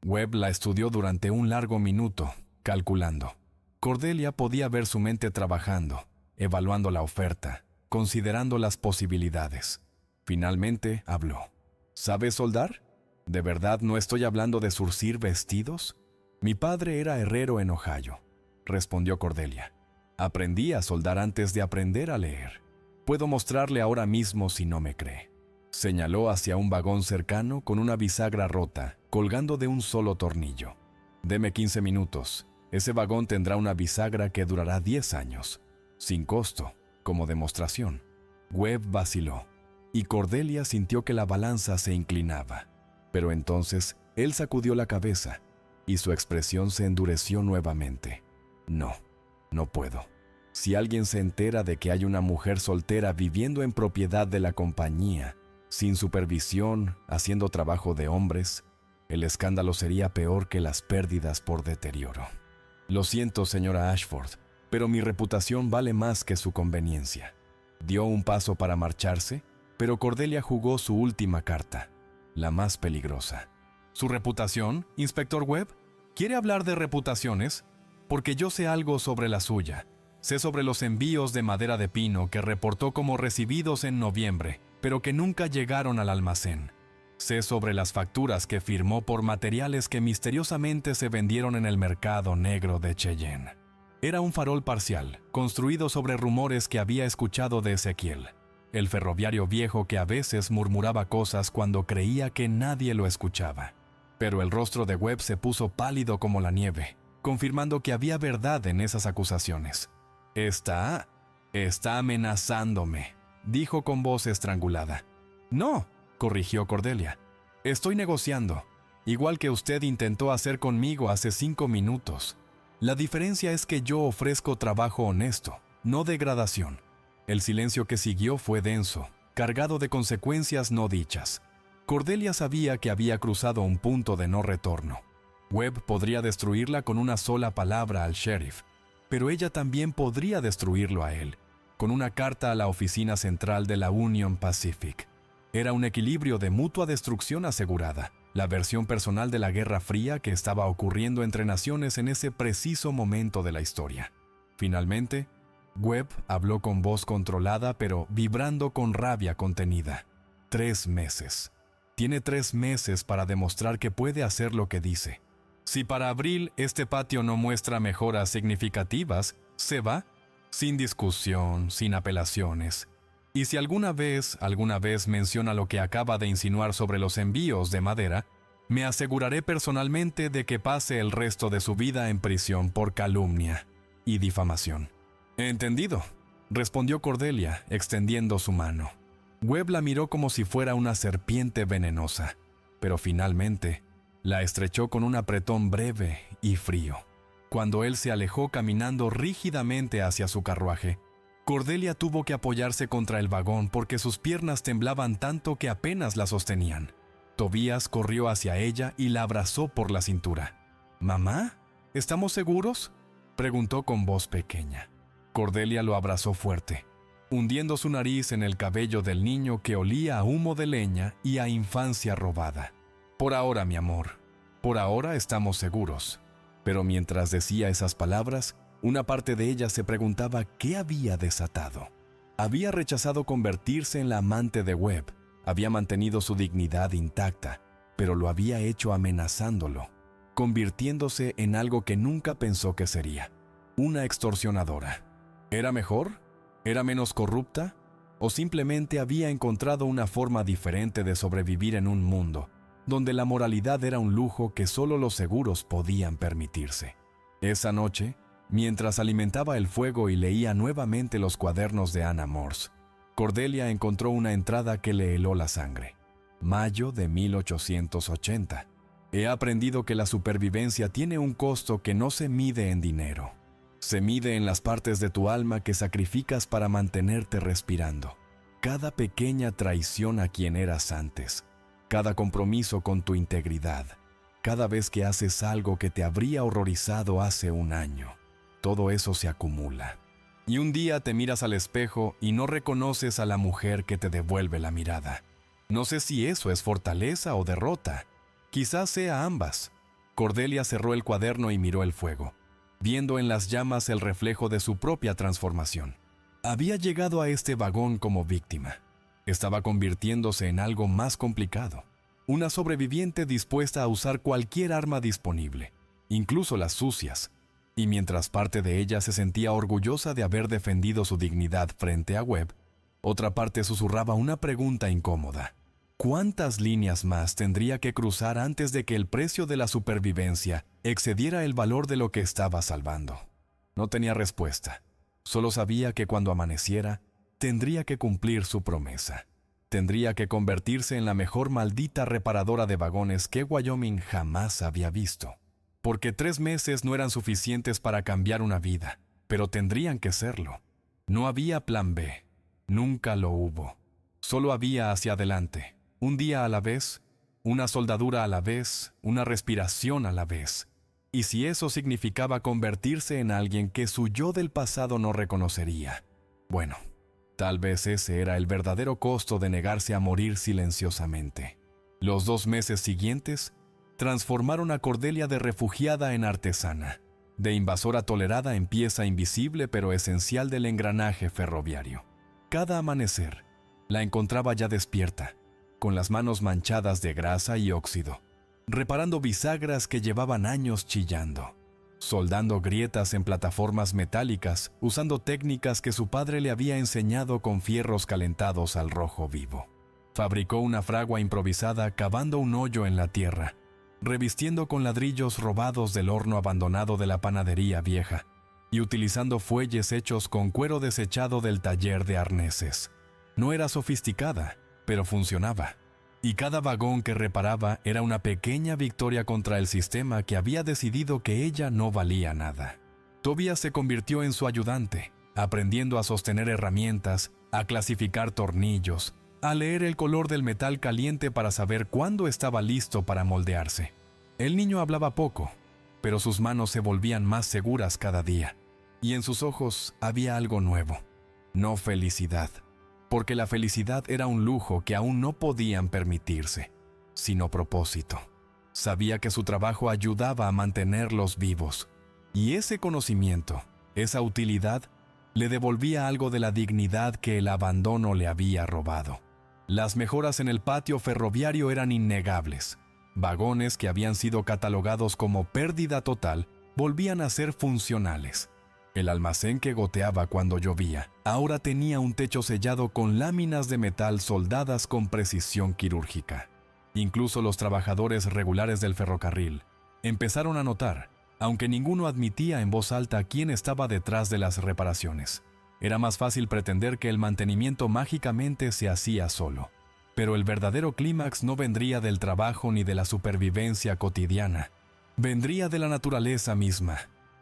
Webb la estudió durante un largo minuto, calculando. Cordelia podía ver su mente trabajando, evaluando la oferta, considerando las posibilidades. Finalmente habló. ¿Sabe soldar? ¿De verdad no estoy hablando de zurcir vestidos? Mi padre era herrero en Ohio, respondió Cordelia. Aprendí a soldar antes de aprender a leer. Puedo mostrarle ahora mismo si no me cree. Señaló hacia un vagón cercano con una bisagra rota, colgando de un solo tornillo. Deme 15 minutos. Ese vagón tendrá una bisagra que durará 10 años, sin costo, como demostración. Webb vaciló, y Cordelia sintió que la balanza se inclinaba. Pero entonces él sacudió la cabeza, y su expresión se endureció nuevamente. No, no puedo. Si alguien se entera de que hay una mujer soltera viviendo en propiedad de la compañía, sin supervisión, haciendo trabajo de hombres, el escándalo sería peor que las pérdidas por deterioro. Lo siento, señora Ashford, pero mi reputación vale más que su conveniencia. Dio un paso para marcharse, pero Cordelia jugó su última carta, la más peligrosa. ¿Su reputación, inspector Webb? ¿Quiere hablar de reputaciones? Porque yo sé algo sobre la suya. Sé sobre los envíos de madera de pino que reportó como recibidos en noviembre, pero que nunca llegaron al almacén. Sé sobre las facturas que firmó por materiales que misteriosamente se vendieron en el mercado negro de Cheyenne. Era un farol parcial, construido sobre rumores que había escuchado de Ezequiel, el ferroviario viejo que a veces murmuraba cosas cuando creía que nadie lo escuchaba. Pero el rostro de Webb se puso pálido como la nieve, confirmando que había verdad en esas acusaciones. Está amenazándome, dijo con voz estrangulada. No, corrigió Cordelia. Estoy negociando, igual que usted intentó hacer conmigo hace 5 minutos. La diferencia es que yo ofrezco trabajo honesto, no degradación. El silencio que siguió fue denso, cargado de consecuencias no dichas. Cordelia sabía que había cruzado un punto de no retorno. Webb podría destruirla con una sola palabra al sheriff, pero ella también podría destruirlo a él, con una carta a la oficina central de la Union Pacific. Era un equilibrio de mutua destrucción asegurada, la versión personal de la Guerra Fría que estaba ocurriendo entre naciones en ese preciso momento de la historia. Finalmente, Webb habló con voz controlada pero vibrando con rabia contenida. 3 meses. Tiene 3 meses para demostrar que puede hacer lo que dice. Si para abril este patio no muestra mejoras significativas, se va, sin discusión, sin apelaciones. Y si alguna vez menciona lo que acaba de insinuar sobre los envíos de madera, me aseguraré personalmente de que pase el resto de su vida en prisión por calumnia y difamación. «Entendido», respondió Cordelia, extendiendo su mano. Webb la miró como si fuera una serpiente venenosa, pero finalmente la estrechó con un apretón breve y frío. Cuando él se alejó caminando rígidamente hacia su carruaje, Cordelia tuvo que apoyarse contra el vagón porque sus piernas temblaban tanto que apenas la sostenían. Tobías corrió hacia ella y la abrazó por la cintura. «¿Mamá? ¿Estamos seguros?», preguntó con voz pequeña. Cordelia lo abrazó fuerte, hundiendo su nariz en el cabello del niño que olía a humo de leña y a infancia robada. «Por ahora, mi amor, por ahora estamos seguros». Pero mientras decía esas palabras, Una parte de ella se preguntaba qué había desatado. Había rechazado convertirse en la amante de Webb, había mantenido su dignidad intacta, pero lo había hecho amenazándolo, convirtiéndose en algo que nunca pensó que sería, una extorsionadora. ¿Era mejor? ¿Era menos corrupta? ¿O simplemente había encontrado una forma diferente de sobrevivir en un mundo donde la moralidad era un lujo que solo los seguros podían permitirse? Esa noche, mientras alimentaba el fuego y leía nuevamente los cuadernos de Anna Morse, Cordelia encontró una entrada que le heló la sangre. Mayo de 1880. He aprendido que la supervivencia tiene un costo que no se mide en dinero. Se mide en las partes de tu alma que sacrificas para mantenerte respirando. Cada pequeña traición a quien eras antes, cada compromiso con tu integridad, cada vez que haces algo que te habría horrorizado hace un año. Todo eso se acumula. Y un día te miras al espejo y no reconoces a la mujer que te devuelve la mirada. No sé si eso es fortaleza o derrota. Quizás sea ambas. Cordelia cerró el cuaderno y miró el fuego, viendo en las llamas el reflejo de su propia transformación. Había llegado a este vagón como víctima. Estaba convirtiéndose en algo más complicado. Una sobreviviente dispuesta a usar cualquier arma disponible, incluso las sucias. Y mientras parte de ella se sentía orgullosa de haber defendido su dignidad frente a Webb, otra parte susurraba una pregunta incómoda. ¿Cuántas líneas más tendría que cruzar antes de que el precio de la supervivencia excediera el valor de lo que estaba salvando? No tenía respuesta. Solo sabía que cuando amaneciera, tendría que cumplir su promesa. Tendría que convertirse en la mejor maldita reparadora de vagones que Wyoming jamás había visto. Porque 3 meses no eran suficientes para cambiar una vida, pero tendrían que serlo. No había plan B. Nunca lo hubo. Solo había hacia adelante. Un día a la vez, una soldadura a la vez, una respiración a la vez. Y si eso significaba convertirse en alguien que su yo del pasado no reconocería, bueno, tal vez ese era el verdadero costo de negarse a morir silenciosamente. Los 2 meses siguientes transformaron a Cordelia de refugiada en artesana, de invasora tolerada en pieza invisible pero esencial del engranaje ferroviario. Cada amanecer, la encontraba ya despierta, con las manos manchadas de grasa y óxido, reparando bisagras que llevaban años chillando, soldando grietas en plataformas metálicas, usando técnicas que su padre le había enseñado con fierros calentados al rojo vivo. Fabricó una fragua improvisada cavando un hoyo en la tierra, revistiendo con ladrillos robados del horno abandonado de la panadería vieja y utilizando fuelles hechos con cuero desechado del taller de arneses. No era sofisticada, pero funcionaba. Y cada vagón que reparaba era una pequeña victoria contra el sistema que había decidido que ella no valía nada. Tobias se convirtió en su ayudante, aprendiendo a sostener herramientas, a clasificar tornillos, a leer el color del metal caliente para saber cuándo estaba listo para moldearse. El niño hablaba poco, pero sus manos se volvían más seguras cada día, y en sus ojos había algo nuevo, no felicidad, porque la felicidad era un lujo que aún no podían permitirse, sino propósito. Sabía que su trabajo ayudaba a mantenerlos vivos, y ese conocimiento, esa utilidad, le devolvía algo de la dignidad que el abandono le había robado. Las mejoras en el patio ferroviario eran innegables. Vagones que habían sido catalogados como pérdida total volvían a ser funcionales. El almacén que goteaba cuando llovía ahora tenía un techo sellado con láminas de metal soldadas con precisión quirúrgica. Incluso los trabajadores regulares del ferrocarril empezaron a notar, aunque ninguno admitía en voz alta quién estaba detrás de las reparaciones. Era más fácil pretender que el mantenimiento mágicamente se hacía solo. Pero el verdadero clímax no vendría del trabajo ni de la supervivencia cotidiana. Vendría de la naturaleza misma,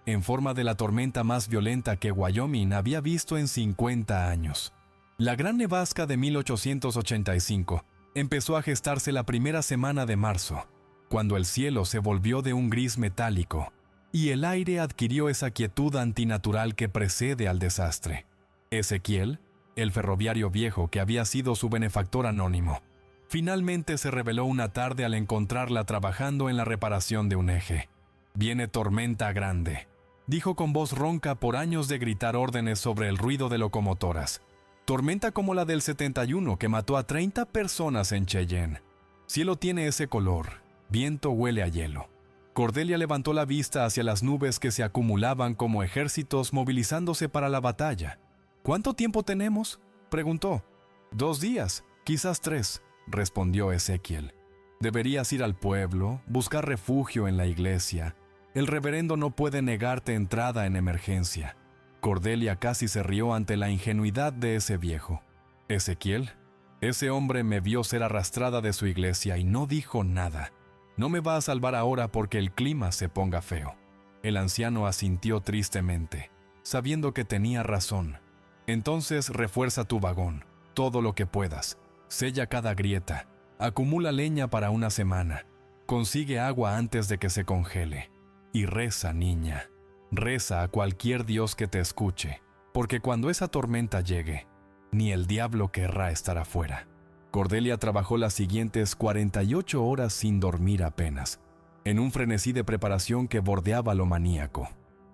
en forma de la tormenta más violenta que Wyoming había visto en 50 años. La gran nevasca de 1885 empezó a gestarse la primera semana de marzo, cuando el cielo se volvió de un gris metálico y el aire adquirió esa quietud antinatural que precede al desastre. Ezequiel, el ferroviario viejo que había sido su benefactor anónimo, finalmente se reveló una tarde al encontrarla trabajando en la reparación de un eje. Viene tormenta grande. dijo con voz ronca por años de gritar órdenes sobre el ruido de locomotoras. Tormenta como la del 71 que mató a 30 personas en Cheyenne. Cielo tiene ese color, viento huele a hielo. Cordelia levantó la vista hacia las nubes que se acumulaban como ejércitos movilizándose para la batalla. ¿Cuánto tiempo tenemos?, preguntó. 2 días, quizás 3, respondió Ezequiel. Deberías ir al pueblo, buscar refugio en la iglesia. El reverendo no puede negarte entrada en emergencia. Cordelia casi se rió ante la ingenuidad de ese viejo. Ezequiel, ese hombre me vio ser arrastrada de su iglesia y no dijo nada. No me va a salvar ahora porque el clima se ponga feo. El anciano asintió tristemente, sabiendo que tenía razón. Entonces refuerza tu vagón, todo lo que puedas. Sella cada grieta. Acumula leña para una semana. Consigue agua antes de que se congele. Y reza, niña. Reza a cualquier Dios que te escuche, porque cuando esa tormenta llegue, ni el diablo querrá estar afuera. Cordelia trabajó las siguientes 48 horas sin dormir apenas, en un frenesí de preparación que bordeaba lo maníaco.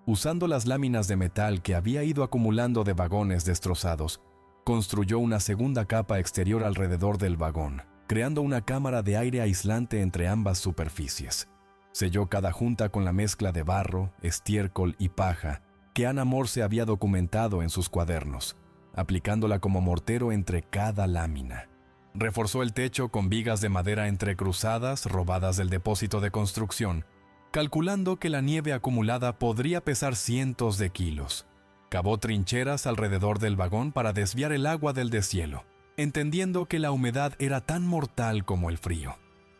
Usando las láminas de metal que había ido acumulando de vagones destrozados, construyó una segunda capa exterior alrededor del vagón, creando una cámara de aire aislante entre ambas superficies. Selló cada junta con la mezcla de barro, estiércol y paja que Anna Morse había documentado en sus cuadernos, aplicándola como mortero entre cada lámina. Reforzó el techo con vigas de madera entrecruzadas robadas del depósito de construcción, calculando que la nieve acumulada podría pesar cientos de kilos. Cavó trincheras alrededor del vagón para desviar el agua del deshielo, entendiendo que la humedad era tan mortal como el frío.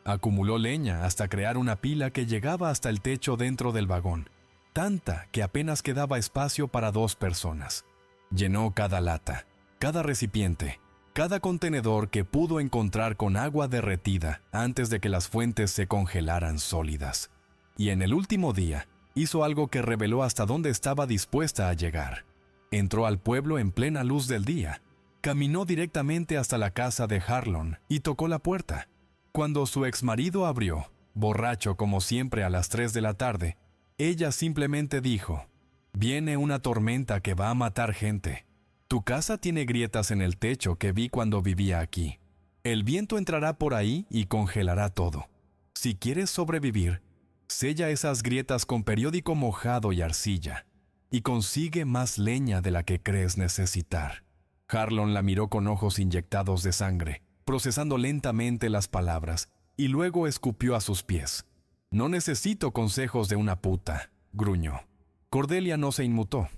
Acumuló leña hasta crear una pila que llegaba hasta el techo dentro del vagón, tanta que apenas quedaba espacio para 2 personas. Llenó cada lata, cada recipiente, cada contenedor que pudo encontrar con agua derretida antes de que las fuentes se congelaran sólidas. Y en el último día, hizo algo que reveló hasta dónde estaba dispuesta a llegar. Entró al pueblo en plena luz del día, caminó directamente hasta la casa de Harlon y tocó la puerta. Cuando su exmarido abrió, borracho como siempre a las 3 de la tarde, ella simplemente dijo: «Viene una tormenta que va a matar gente. Tu casa tiene grietas en el techo que vi cuando vivía aquí. El viento entrará por ahí y congelará todo. Si quieres sobrevivir, sella esas grietas con periódico mojado y arcilla, y consigue más leña de la que crees necesitar». Harlon la miró con ojos inyectados de sangre, procesando lentamente las palabras, y luego escupió a sus pies. «No necesito consejos de una puta», gruñó. Cordelia no se inmutó.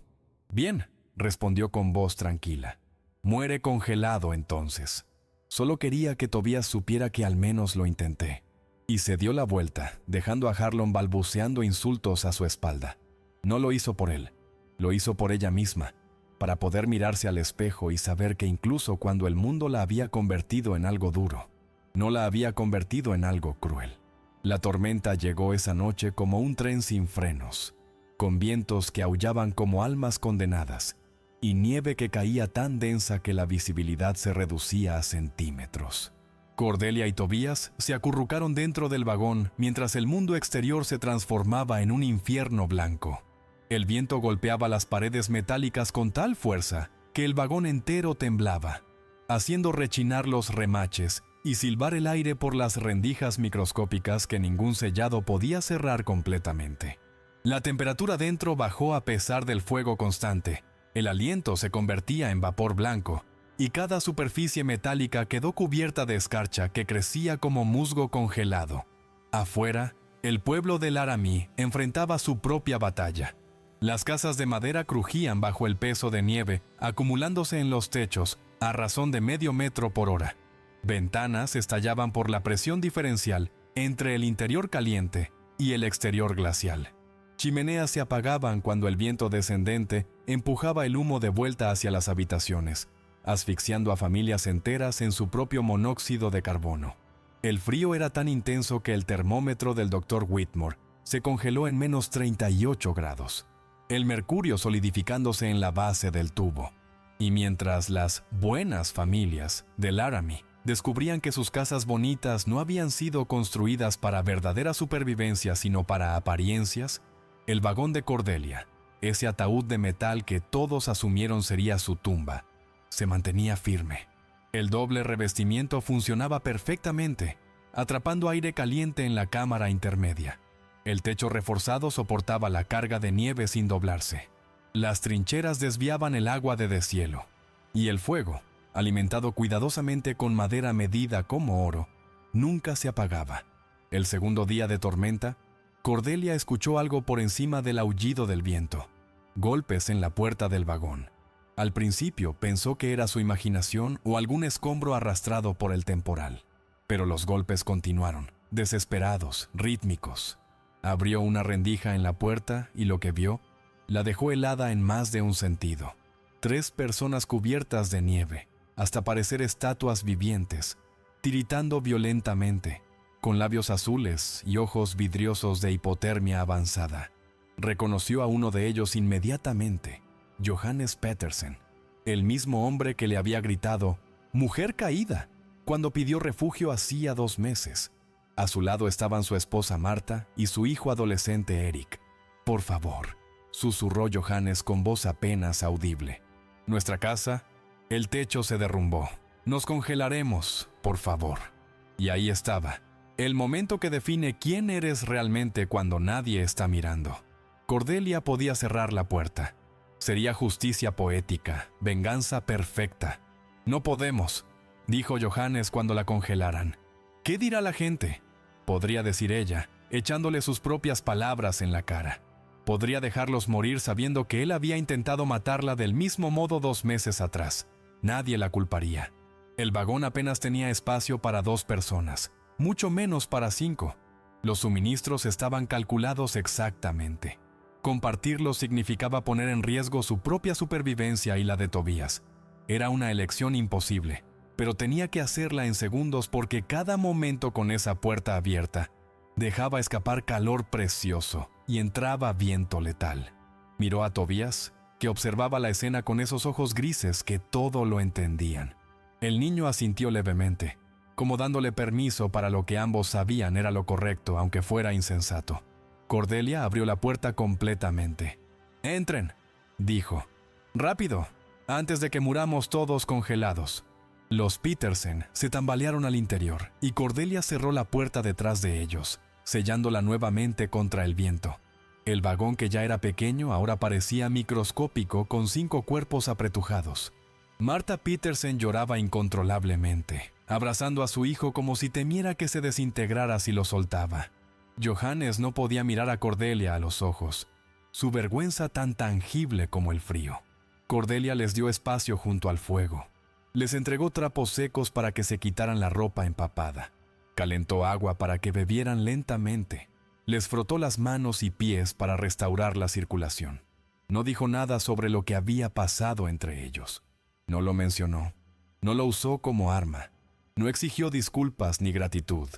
«Bien», respondió con voz tranquila. «Muere congelado entonces. Solo quería que Tobías supiera que al menos lo intenté». Y se dio la vuelta, dejando a Harlon balbuceando insultos a su espalda. No lo hizo por él, lo hizo por ella misma, para poder mirarse al espejo y saber que incluso cuando el mundo la había convertido en algo duro, no la había convertido en algo cruel. La tormenta llegó esa noche como un tren sin frenos, con vientos que aullaban como almas condenadas, y nieve que caía tan densa que la visibilidad se reducía a centímetros. Cordelia y Tobías se acurrucaron dentro del vagón mientras el mundo exterior se transformaba en un infierno blanco. El viento golpeaba las paredes metálicas con tal fuerza que el vagón entero temblaba, haciendo rechinar los remaches y silbar el aire por las rendijas microscópicas que ningún sellado podía cerrar completamente. La temperatura dentro bajó a pesar del fuego constante. El aliento se convertía en vapor blanco, y cada superficie metálica quedó cubierta de escarcha que crecía como musgo congelado. Afuera, el pueblo de Laramie enfrentaba su propia batalla. Las casas de madera crujían bajo el peso de nieve, acumulándose en los techos a razón de medio metro por hora. Ventanas estallaban por la presión diferencial entre el interior caliente y el exterior glacial. Chimeneas se apagaban cuando el viento descendente empujaba el humo de vuelta hacia las habitaciones, asfixiando a familias enteras en su propio monóxido de carbono. El frío era tan intenso que el termómetro del Dr. Whitmore se congeló en menos 38 grados, el mercurio solidificándose en la base del tubo. Y mientras las buenas familias de Laramie descubrían que sus casas bonitas no habían sido construidas para verdadera supervivencia sino para apariencias, el vagón de Cordelia ese ataúd de metal que todos asumieron sería su tumba, se mantenía firme. El doble revestimiento funcionaba perfectamente, atrapando aire caliente en la cámara intermedia. El techo reforzado soportaba la carga de nieve sin doblarse. Las trincheras desviaban el agua de deshielo. Y el fuego, alimentado cuidadosamente con madera medida como oro, nunca se apagaba. El segundo día de tormenta, Cordelia escuchó algo por encima del aullido del viento. Golpes en la puerta del vagón. Al principio pensó que era su imaginación o algún escombro arrastrado por el temporal. Pero los golpes continuaron, desesperados, rítmicos. Abrió una rendija en la puerta y lo que vio la dejó helada en más de un sentido. 3 personas cubiertas de nieve, hasta parecer estatuas vivientes, tiritando violentamente, con labios azules y ojos vidriosos de hipotermia avanzada. Reconoció a uno de ellos inmediatamente, Johannes Petersen, el mismo hombre que le había gritado «¡Mujer caída!» cuando pidió refugio hacía 2 meses. A su lado estaban su esposa Marta y su hijo adolescente Eric. «Por favor», susurró Johannes con voz apenas audible. «Nuestra casa, el techo se derrumbó. Nos congelaremos, por favor». Y ahí estaba, el momento que define quién eres realmente cuando nadie está mirando. Cordelia podía cerrar la puerta. Sería justicia poética, venganza perfecta. «No podemos», dijo Johannes cuando la congelaran. «¿Qué dirá la gente?», podría decir ella, echándole sus propias palabras en la cara. Podría dejarlos morir sabiendo que él había intentado matarla del mismo modo 2 meses atrás. Nadie la culparía. El vagón apenas tenía espacio para 2 personas, mucho menos para 5. Los suministros estaban calculados exactamente. Compartirlos significaba poner en riesgo su propia supervivencia y la de Tobías. Era una elección imposible, pero tenía que hacerla en segundos porque cada momento con esa puerta abierta dejaba escapar calor precioso y entraba viento letal. Miró a Tobías, que observaba la escena con esos ojos grises que todo lo entendían. El niño asintió levemente, como dándole permiso para lo que ambos sabían era lo correcto, aunque fuera insensato. Cordelia abrió la puerta completamente. «Entren», dijo. «Rápido, antes de que muramos todos congelados». Los Petersen se tambalearon al interior y Cordelia cerró la puerta detrás de ellos, sellándola nuevamente contra el viento. El vagón, que ya era pequeño, ahora parecía microscópico con 5 cuerpos apretujados. Marta Petersen lloraba incontrolablemente, abrazando a su hijo como si temiera que se desintegrara si lo soltaba. Johannes no podía mirar a Cordelia a los ojos, su vergüenza tan tangible como el frío. Cordelia les dio espacio junto al fuego. Les entregó trapos secos para que se quitaran la ropa empapada. Calentó agua para que bebieran lentamente. Les frotó las manos y pies para restaurar la circulación. No dijo nada sobre lo que había pasado entre ellos. No lo mencionó. No lo usó como arma. No exigió disculpas ni gratitud.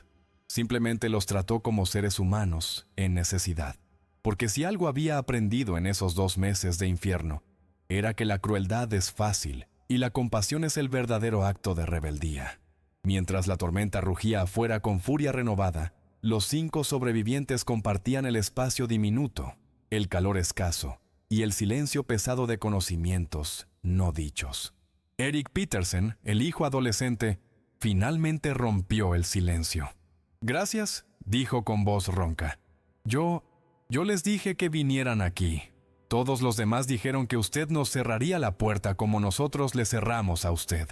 Simplemente los trató como seres humanos en necesidad. Porque si algo había aprendido en esos 2 meses de infierno, era que la crueldad es fácil y la compasión es el verdadero acto de rebeldía. Mientras la tormenta rugía afuera con furia renovada, los 5 sobrevivientes compartían el espacio diminuto, el calor escaso y el silencio pesado de conocimientos no dichos. Eric Petersen, el hijo adolescente, finalmente rompió el silencio. «Gracias», dijo con voz ronca. Yo les dije que vinieran aquí. Todos los demás dijeron que usted nos cerraría la puerta como nosotros le cerramos a usted.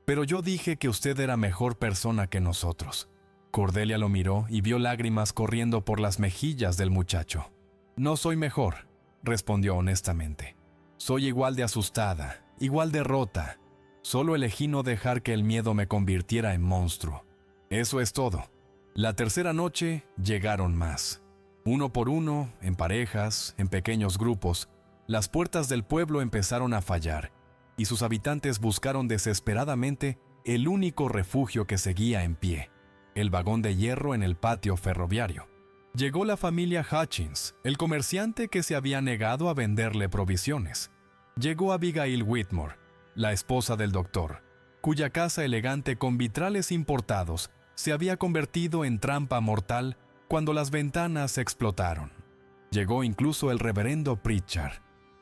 Pero yo dije que usted era mejor persona que nosotros». Cordelia lo miró y vio lágrimas corriendo por las mejillas del muchacho. «No soy mejor», respondió honestamente. «Soy igual de asustada, igual de rota. Solo elegí no dejar que el miedo me convirtiera en monstruo. Eso es todo». La tercera noche llegaron más. Uno por uno, en parejas, en pequeños grupos, las puertas del pueblo empezaron a fallar, y sus habitantes buscaron desesperadamente el único refugio que seguía en pie, el vagón de hierro en el patio ferroviario. Llegó la familia Hutchins, el comerciante que se había negado a venderle provisiones. Llegó Abigail Whitmore, la esposa del doctor, cuya casa elegante con vitrales importados se había convertido en trampa mortal cuando las ventanas explotaron. Llegó incluso el reverendo Pritchard,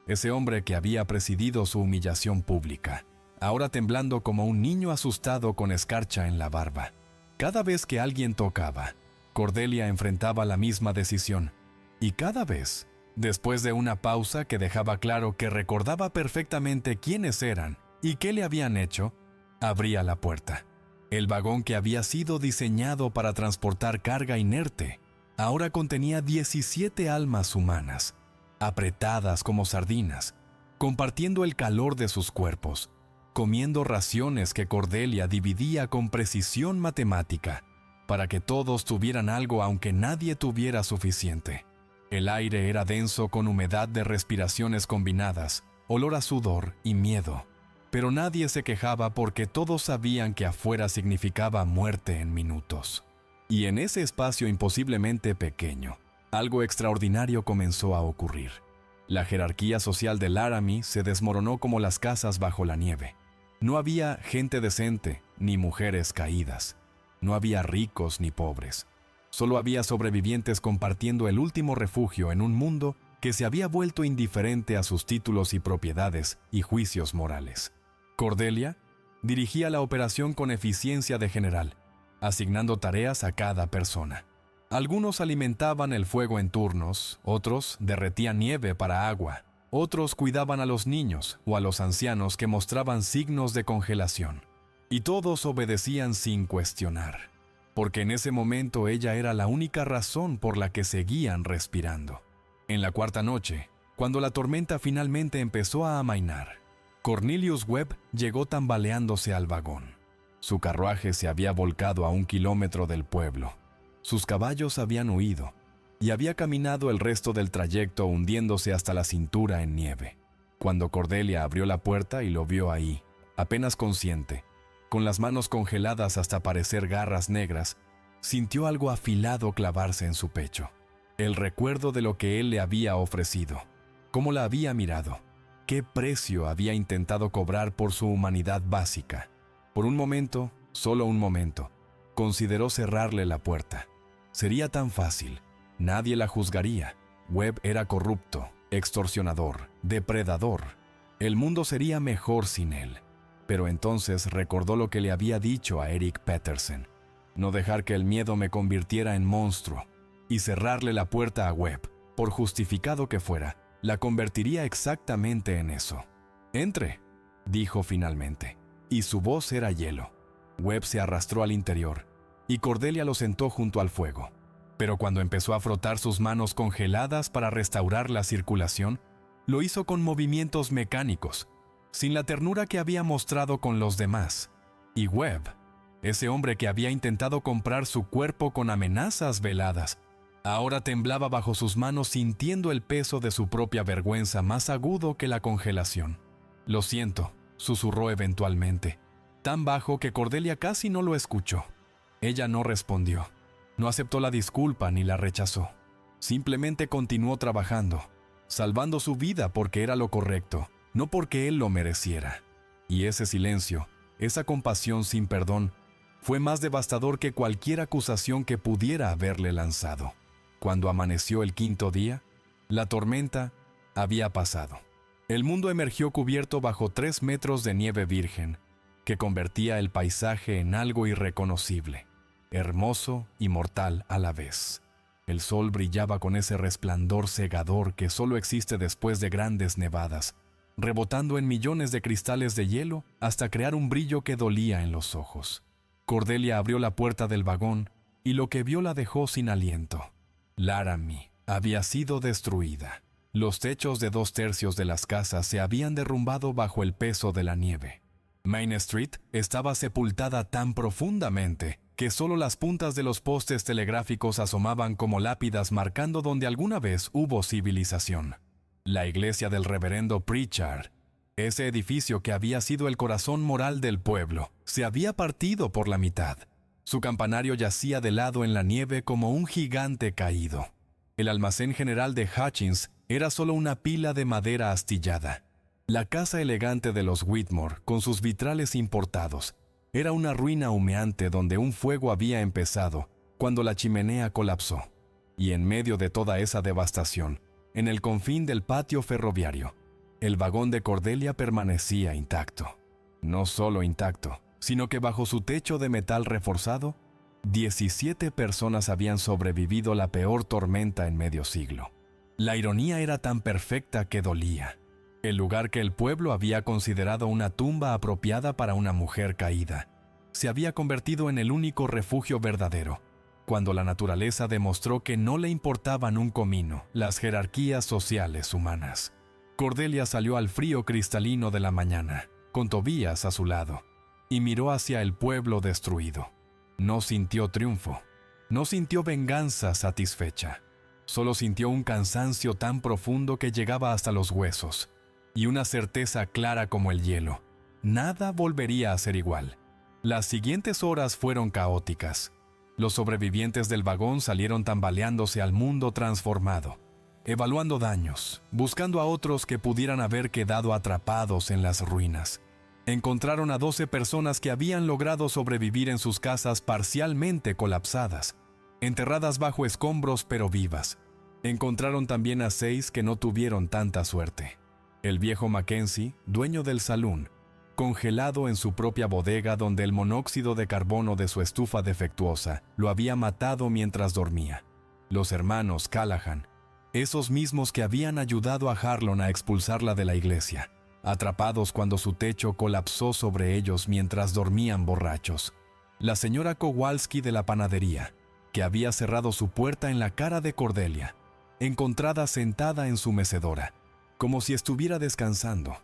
ese hombre que había presidido su humillación pública, ahora temblando como un niño asustado con escarcha en la barba. Cada vez que alguien tocaba, Cordelia enfrentaba la misma decisión, y cada vez, después de una pausa que dejaba claro que recordaba perfectamente quiénes eran y qué le habían hecho, abría la puerta. El vagón que había sido diseñado para transportar carga inerte, ahora contenía 17 almas humanas, apretadas como sardinas, compartiendo el calor de sus cuerpos, comiendo raciones que Cordelia dividía con precisión matemática, para que todos tuvieran algo aunque nadie tuviera suficiente. El aire era denso con humedad de respiraciones combinadas, olor a sudor y miedo, pero nadie se quejaba porque todos sabían que afuera significaba muerte en minutos. Y en ese espacio imposiblemente pequeño, algo extraordinario comenzó a ocurrir. La jerarquía social de Laramie se desmoronó como las casas bajo la nieve. No había gente decente ni mujeres caídas. No había ricos ni pobres. Solo había sobrevivientes compartiendo el último refugio en un mundo que se había vuelto indiferente a sus títulos y propiedades y juicios morales. Cordelia dirigía la operación con eficiencia de general, asignando tareas a cada persona. Algunos alimentaban el fuego en turnos, otros derretían nieve para agua, otros cuidaban a los niños o a los ancianos que mostraban signos de congelación. Y todos obedecían sin cuestionar, porque en ese momento ella era la única razón por la que seguían respirando. En la cuarta noche, cuando la tormenta finalmente empezó a amainar, Cornelius Webb llegó tambaleándose al vagón. Su carruaje se había volcado a 1 kilómetro del pueblo. Sus caballos habían huido y había caminado el resto del trayecto hundiéndose hasta la cintura en nieve. Cuando Cordelia abrió la puerta y lo vio ahí, apenas consciente, con las manos congeladas hasta parecer garras negras, sintió algo afilado clavarse en su pecho. El recuerdo de lo que él le había ofrecido, cómo la había mirado, qué precio había intentado cobrar por su humanidad básica. Por un momento, solo un momento, consideró cerrarle la puerta. Sería tan fácil. Nadie la juzgaría. Webb era corrupto, extorsionador, depredador. El mundo sería mejor sin él. Pero entonces recordó lo que le había dicho a Eric Peterson. No dejar que el miedo me convirtiera en monstruo. Y cerrarle la puerta a Webb, por justificado que fuera, la convertiría exactamente en eso. «Entre», dijo finalmente, y su voz era hielo. Webb se arrastró al interior, y Cordelia lo sentó junto al fuego. Pero cuando empezó a frotar sus manos congeladas para restaurar la circulación, lo hizo con movimientos mecánicos, sin la ternura que había mostrado con los demás. Y Webb, ese hombre que había intentado comprar su cuerpo con amenazas veladas, ahora temblaba bajo sus manos sintiendo el peso de su propia vergüenza más agudo que la congelación. «Lo siento», susurró eventualmente, tan bajo que Cordelia casi no lo escuchó. Ella no respondió. No aceptó la disculpa ni la rechazó. Simplemente continuó trabajando, salvando su vida porque era lo correcto, no porque él lo mereciera. Y ese silencio, esa compasión sin perdón, fue más devastador que cualquier acusación que pudiera haberle lanzado. Cuando amaneció el quinto día, la tormenta había pasado. El mundo emergió cubierto bajo 3 metros de nieve virgen, que convertía el paisaje en algo irreconocible, hermoso y mortal a la vez. El sol brillaba con ese resplandor cegador que solo existe después de grandes nevadas, rebotando en millones de cristales de hielo hasta crear un brillo que dolía en los ojos. Cordelia abrió la puerta del vagón y lo que vio la dejó sin aliento. Laramie había sido destruida. Los techos de 2/3 de las casas se habían derrumbado bajo el peso de la nieve. Main Street estaba sepultada tan profundamente que solo las puntas de los postes telegráficos asomaban como lápidas marcando donde alguna vez hubo civilización. La iglesia del reverendo Pritchard, ese edificio que había sido el corazón moral del pueblo, se había partido por la mitad. Su campanario yacía de lado en la nieve como un gigante caído. El almacén general de Hutchins era solo una pila de madera astillada. La casa elegante de los Whitmore, con sus vitrales importados, era una ruina humeante donde un fuego había empezado cuando la chimenea colapsó. Y en medio de toda esa devastación, en el confín del patio ferroviario, el vagón de Cordelia permanecía intacto. No solo intacto, sino que bajo su techo de metal reforzado, 17 personas habían sobrevivido la peor tormenta en medio siglo. La ironía era tan perfecta que dolía. El lugar que el pueblo había considerado una tumba apropiada para una mujer caída, se había convertido en el único refugio verdadero, cuando la naturaleza demostró que no le importaban un comino las jerarquías sociales humanas. Cordelia salió al frío cristalino de la mañana, con Tobías a su lado, y miró hacia el pueblo destruido. No sintió triunfo, no sintió venganza satisfecha, solo sintió un cansancio tan profundo que llegaba hasta los huesos, y una certeza clara como el hielo. Nada volvería a ser igual. Las siguientes horas fueron caóticas. Los sobrevivientes del vagón salieron tambaleándose al mundo transformado, evaluando daños, buscando a otros que pudieran haber quedado atrapados en las ruinas. Encontraron a 12 personas que habían logrado sobrevivir en sus casas parcialmente colapsadas, enterradas bajo escombros pero vivas. Encontraron también a 6 que no tuvieron tanta suerte. El viejo Mackenzie, dueño del salón, congelado en su propia bodega donde el monóxido de carbono de su estufa defectuosa lo había matado mientras dormía. Los hermanos Callahan, esos mismos que habían ayudado a Harlon a expulsarla de la iglesia, atrapados cuando su techo colapsó sobre ellos mientras dormían borrachos. La señora Kowalski de la panadería, que había cerrado su puerta en la cara de Cordelia, encontrada sentada en su mecedora, como si estuviera descansando,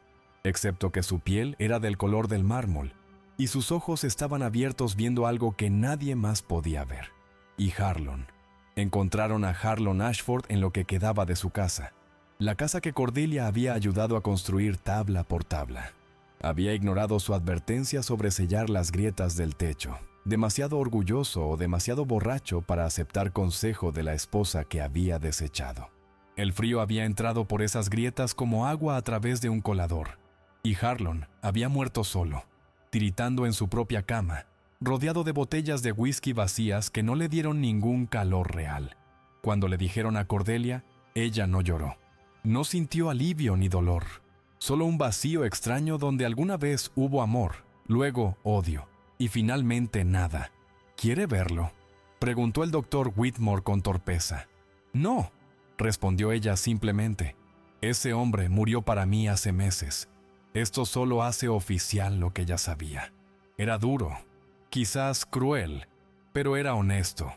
excepto que su piel era del color del mármol y sus ojos estaban abiertos viendo algo que nadie más podía ver. Y Harlon. Encontraron a Harlon Ashford en lo que quedaba de su casa, la casa que Cordelia había ayudado a construir tabla por tabla. Había ignorado su advertencia sobre sellar las grietas del techo, demasiado orgulloso o demasiado borracho para aceptar consejo de la esposa que había desechado. El frío había entrado por esas grietas como agua a través de un colador, y Harlon había muerto solo, tiritando en su propia cama, rodeado de botellas de whisky vacías que no le dieron ningún calor real. Cuando le dijeron a Cordelia, ella no lloró. No sintió alivio ni dolor, solo un vacío extraño donde alguna vez hubo amor, luego odio, y finalmente nada. ¿Quiere verlo?, preguntó el doctor Whitmore con torpeza. No, respondió ella simplemente. Ese hombre murió para mí hace meses. Esto solo hace oficial lo que ya sabía. Era duro, quizás cruel, pero era honesto.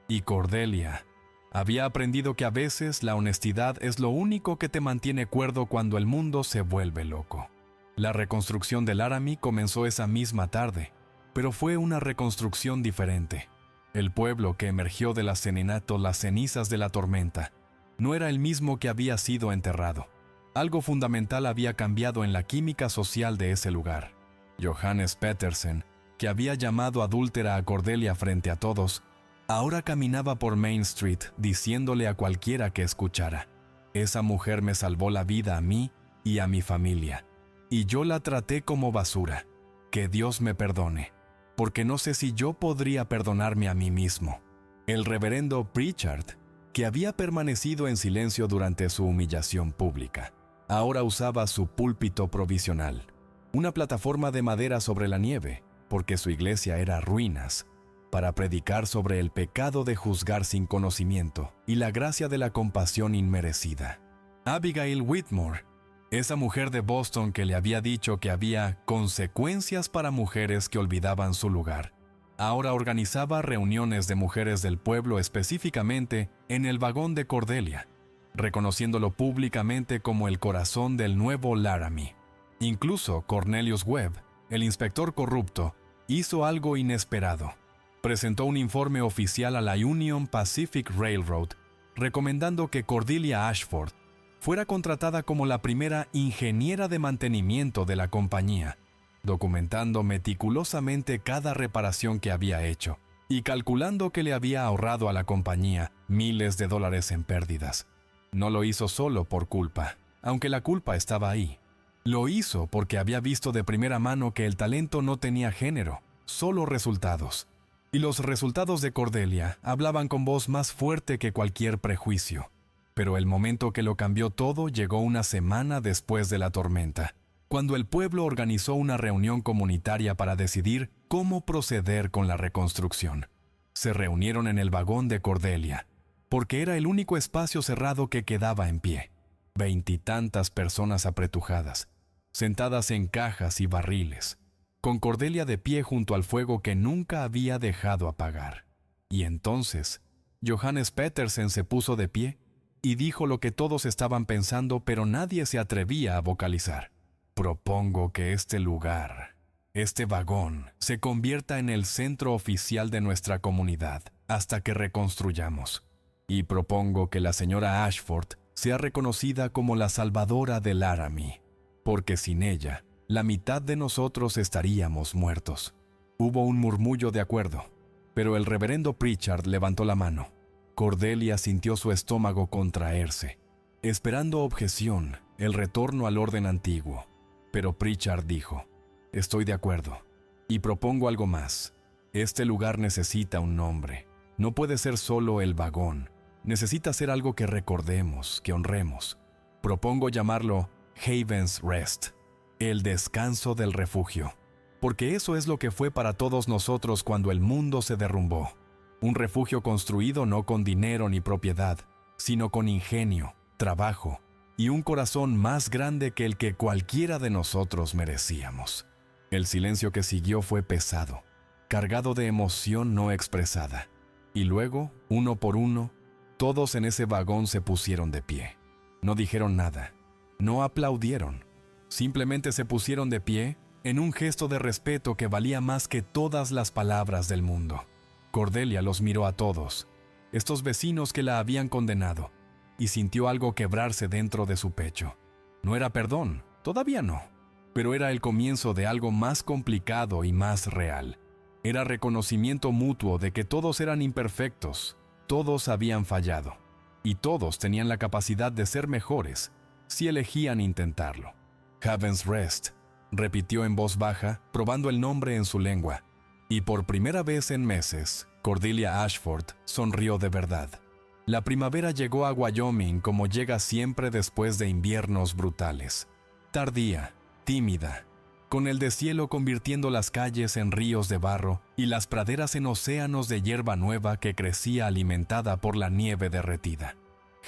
Y Cordelia había aprendido que a veces la honestidad es lo único que te mantiene cuerdo cuando el mundo se vuelve loco. La reconstrucción del Laramie comenzó esa misma tarde, pero fue una reconstrucción diferente. El pueblo que emergió de la Senenato, las cenizas de la tormenta, no era el mismo que había sido enterrado. Algo fundamental había cambiado en la química social de ese lugar. Johannes Petersen, que había llamado adúltera a Cordelia frente a todos, ahora caminaba por Main Street diciéndole a cualquiera que escuchara: «Esa mujer me salvó la vida a mí y a mi familia, y yo la traté como basura. Que Dios me perdone, porque no sé si yo podría perdonarme a mí mismo». El reverendo Pritchard, que había permanecido en silencio durante su humillación pública, ahora usaba su púlpito provisional, una plataforma de madera sobre la nieve, porque su iglesia era ruinas, para predicar sobre el pecado de juzgar sin conocimiento y la gracia de la compasión inmerecida. Abigail Whitmore, esa mujer de Boston que le había dicho que había consecuencias para mujeres que olvidaban su lugar, ahora organizaba reuniones de mujeres del pueblo específicamente en el vagón de Cordelia, reconociéndolo públicamente como el corazón del nuevo Laramie. Incluso Cornelius Webb, el inspector corrupto, hizo algo inesperado. Presentó un informe oficial a la Union Pacific Railroad, recomendando que Cordelia Ashford fuera contratada como la primera ingeniera de mantenimiento de la compañía, documentando meticulosamente cada reparación que había hecho y calculando que le había ahorrado a la compañía miles de dólares en pérdidas. No lo hizo solo por culpa, aunque la culpa estaba ahí. Lo hizo porque había visto de primera mano que el talento no tenía género, solo resultados. Y los resultados de Cordelia hablaban con voz más fuerte que cualquier prejuicio. Pero el momento que lo cambió todo llegó una semana después de la tormenta, cuando el pueblo organizó una reunión comunitaria para decidir cómo proceder con la reconstrucción. Se reunieron en el vagón de Cordelia, porque era el único espacio cerrado que quedaba en pie. 20 y tantas personas apretujadas, sentadas en cajas y barriles, con Cordelia de pie junto al fuego que nunca había dejado apagar. Y entonces, Johannes Petersen se puso de pie y dijo lo que todos estaban pensando, pero nadie se atrevía a vocalizar. Propongo que este lugar, este vagón, se convierta en el centro oficial de nuestra comunidad hasta que reconstruyamos. Y propongo que la señora Ashford sea reconocida como la salvadora de Laramie, porque sin ella, la mitad de nosotros estaríamos muertos. Hubo un murmullo de acuerdo, pero el reverendo Pritchard levantó la mano. Cordelia sintió su estómago contraerse, esperando objeción, el retorno al orden antiguo. Pero Pritchard dijo: «Estoy de acuerdo, y propongo algo más. Este lugar necesita un nombre. No puede ser solo el vagón. Necesita ser algo que recordemos, que honremos. Propongo llamarlo Haven's Rest, el descanso del refugio, porque eso es lo que fue para todos nosotros cuando el mundo se derrumbó. Un refugio construido no con dinero ni propiedad, sino con ingenio, trabajo y un corazón más grande que el que cualquiera de nosotros merecíamos». El silencio que siguió fue pesado, cargado de emoción no expresada. Y luego, uno por uno, todos en ese vagón se pusieron de pie. No dijeron nada, no aplaudieron. Simplemente se pusieron de pie en un gesto de respeto que valía más que todas las palabras del mundo. Cordelia los miró a todos, estos vecinos que la habían condenado, y sintió algo quebrarse dentro de su pecho. No era perdón, todavía no, pero era el comienzo de algo más complicado y más real. Era reconocimiento mutuo de que todos eran imperfectos, todos habían fallado, y todos tenían la capacidad de ser mejores si elegían intentarlo. Haven's Rest, repitió en voz baja, probando el nombre en su lengua, y por primera vez en meses, Cordelia Ashford sonrió de verdad. La primavera llegó a Wyoming como llega siempre después de inviernos brutales. Tardía, tímida, con el deshielo convirtiendo las calles en ríos de barro y las praderas en océanos de hierba nueva que crecía alimentada por la nieve derretida.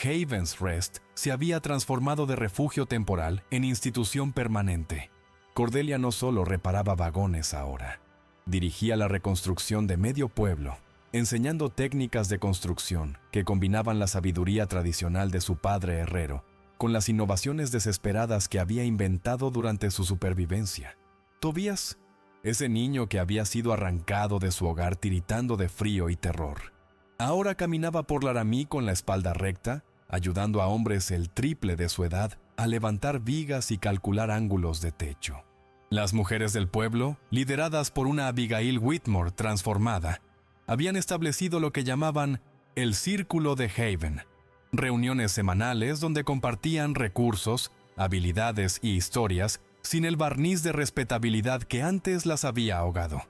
Haven's Rest se había transformado de refugio temporal en institución permanente. Cordelia no solo reparaba vagones ahora, dirigía la reconstrucción de medio pueblo, enseñando técnicas de construcción que combinaban la sabiduría tradicional de su padre herrero con las innovaciones desesperadas que había inventado durante su supervivencia. Tobías, ese niño que había sido arrancado de su hogar tiritando de frío y terror, ahora caminaba por Laramie con la espalda recta, ayudando a hombres el triple de su edad a levantar vigas y calcular ángulos de techo. Las mujeres del pueblo, lideradas por una Abigail Whitmore transformada, habían establecido lo que llamaban el Círculo de Haven, reuniones semanales donde compartían recursos, habilidades y historias sin el barniz de respetabilidad que antes las había ahogado.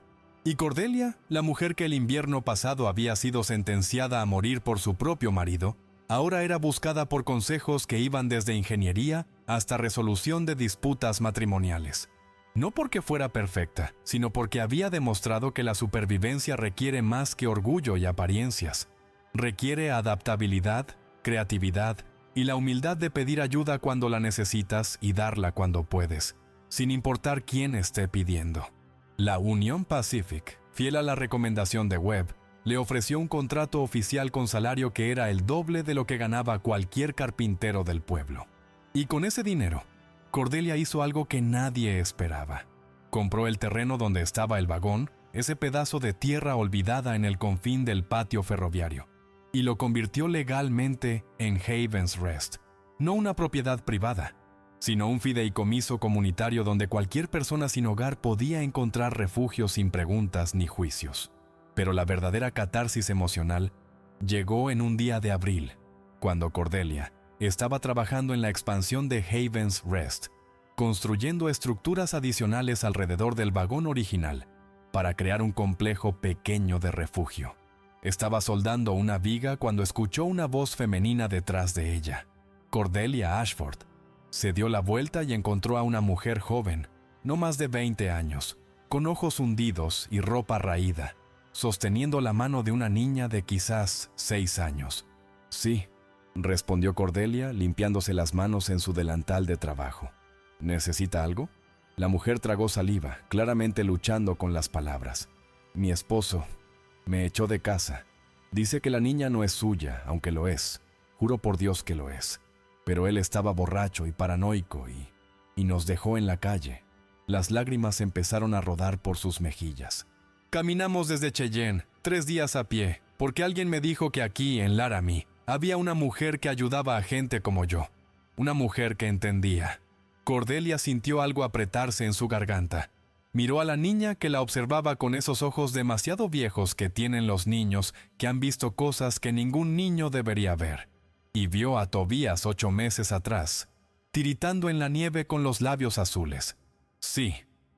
Y Cordelia, la mujer que el invierno pasado había sido sentenciada a morir por su propio marido, ahora era buscada por consejos que iban desde ingeniería hasta resolución de disputas matrimoniales. No porque fuera perfecta, sino porque había demostrado que la supervivencia requiere más que orgullo y apariencias. Requiere adaptabilidad, creatividad y la humildad de pedir ayuda cuando la necesitas y darla cuando puedes, sin importar quién esté pidiendo. La Union Pacific, fiel a la recomendación de Webb, le ofreció un contrato oficial con salario que era el doble de lo que ganaba cualquier carpintero del pueblo. Y con ese dinero, Cordelia hizo algo que nadie esperaba. Compró el terreno donde estaba el vagón, ese pedazo de tierra olvidada en el confín del patio ferroviario, y lo convirtió legalmente en Haven's Rest, no una propiedad privada, sino un fideicomiso comunitario donde cualquier persona sin hogar podía encontrar refugio sin preguntas ni juicios. Pero la verdadera catarsis emocional llegó en un día de abril, cuando Cordelia estaba trabajando en la expansión de Haven's Rest, construyendo estructuras adicionales alrededor del vagón original para crear un complejo pequeño de refugio. Estaba soldando una viga cuando escuchó una voz femenina detrás de ella. Cordelia Ashford. Se dio la vuelta y encontró a una mujer joven, no más de 20 años, con ojos hundidos y ropa raída, sosteniendo la mano de una niña de quizás 6 años. «Sí», respondió Cordelia, limpiándose las manos en su delantal de trabajo. «¿Necesita algo?». La mujer tragó saliva, claramente luchando con las palabras. «Mi esposo me echó de casa. Dice que la niña no es suya, aunque lo es. Juro por Dios que lo es. Pero él estaba borracho y paranoico y nos dejó en la calle». Las lágrimas empezaron a rodar por sus mejillas. «Caminamos desde Cheyenne, 3 días a pie, porque alguien me dijo que aquí, en Laramie, había una mujer que ayudaba a gente como yo. Una mujer que entendía». Cordelia sintió algo apretarse en su garganta. Miró a la niña que la observaba con esos ojos demasiado viejos que tienen los niños que han visto cosas que ningún niño debería ver. Y vio a Tobías 8 meses atrás, tiritando en la nieve con los labios azules. «Sí»,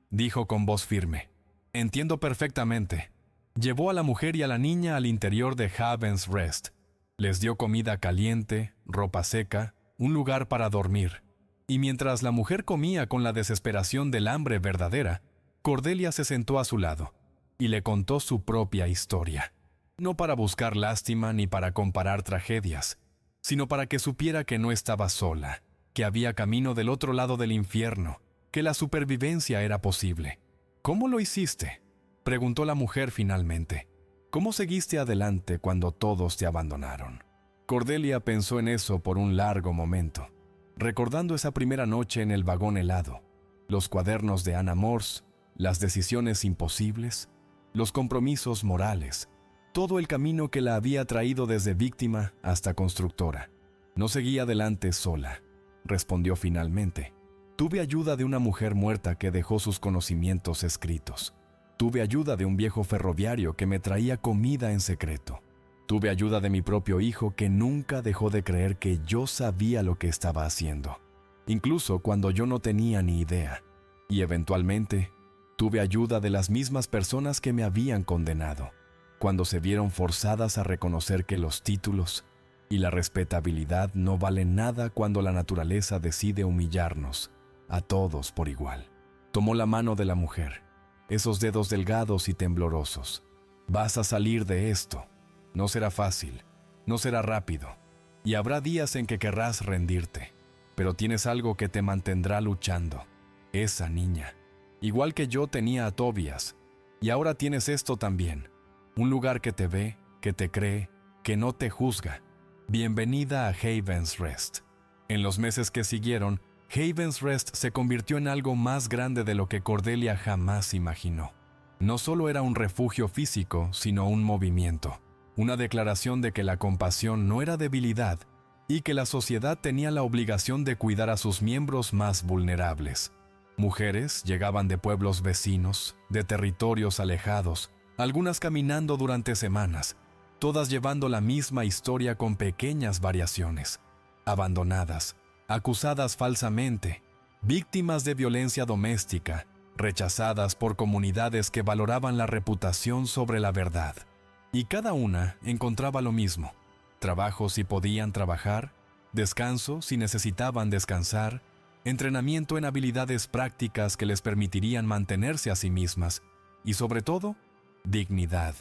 dijo con voz firme. «Entiendo perfectamente». Llevó a la mujer y a la niña al interior de Haven's Rest. Les dio comida caliente, ropa seca, un lugar para dormir. Y mientras la mujer comía con la desesperación del hambre verdadera, Cordelia se sentó a su lado y le contó su propia historia. No para buscar lástima ni para comparar tragedias, sino para que supiera que no estaba sola, que había camino del otro lado del infierno, que la supervivencia era posible. «¿Cómo lo hiciste?», preguntó la mujer finalmente. «¿Cómo seguiste adelante cuando todos te abandonaron?». Cordelia pensó en eso por un largo momento, recordando esa primera noche en el vagón helado, los cuadernos de Anna Morse, las decisiones imposibles, los compromisos morales, todo el camino que la había traído desde víctima hasta constructora. «No seguí adelante sola», respondió finalmente. «Tuve ayuda de una mujer muerta que dejó sus conocimientos escritos. Tuve ayuda de un viejo ferroviario que me traía comida en secreto. Tuve ayuda de mi propio hijo que nunca dejó de creer que yo sabía lo que estaba haciendo, incluso cuando yo no tenía ni idea. Y eventualmente, tuve ayuda de las mismas personas que me habían condenado, cuando se vieron forzadas a reconocer que los títulos y la respetabilidad no valen nada cuando la naturaleza decide humillarnos a todos por igual». Tomó la mano de la mujer, esos dedos delgados y temblorosos. «Vas a salir de esto. No será fácil, no será rápido, y habrá días en que querrás rendirte, pero tienes algo que te mantendrá luchando. Esa niña. Igual que yo tenía a Tobías, y ahora tienes esto también. Un lugar que te ve, que te cree, que no te juzga. Bienvenida a Haven's Rest». En los meses que siguieron, Haven's Rest se convirtió en algo más grande de lo que Cordelia jamás imaginó. No solo era un refugio físico, sino un movimiento, una declaración de que la compasión no era debilidad y que la sociedad tenía la obligación de cuidar a sus miembros más vulnerables. Mujeres llegaban de pueblos vecinos, de territorios alejados, algunas caminando durante semanas, todas llevando la misma historia con pequeñas variaciones. Abandonadas, acusadas falsamente, víctimas de violencia doméstica, rechazadas por comunidades que valoraban la reputación sobre la verdad. Y cada una encontraba lo mismo: trabajo si podían trabajar, descanso si necesitaban descansar, entrenamiento en habilidades prácticas que les permitirían mantenerse a sí mismas, y sobre todo, dignidad.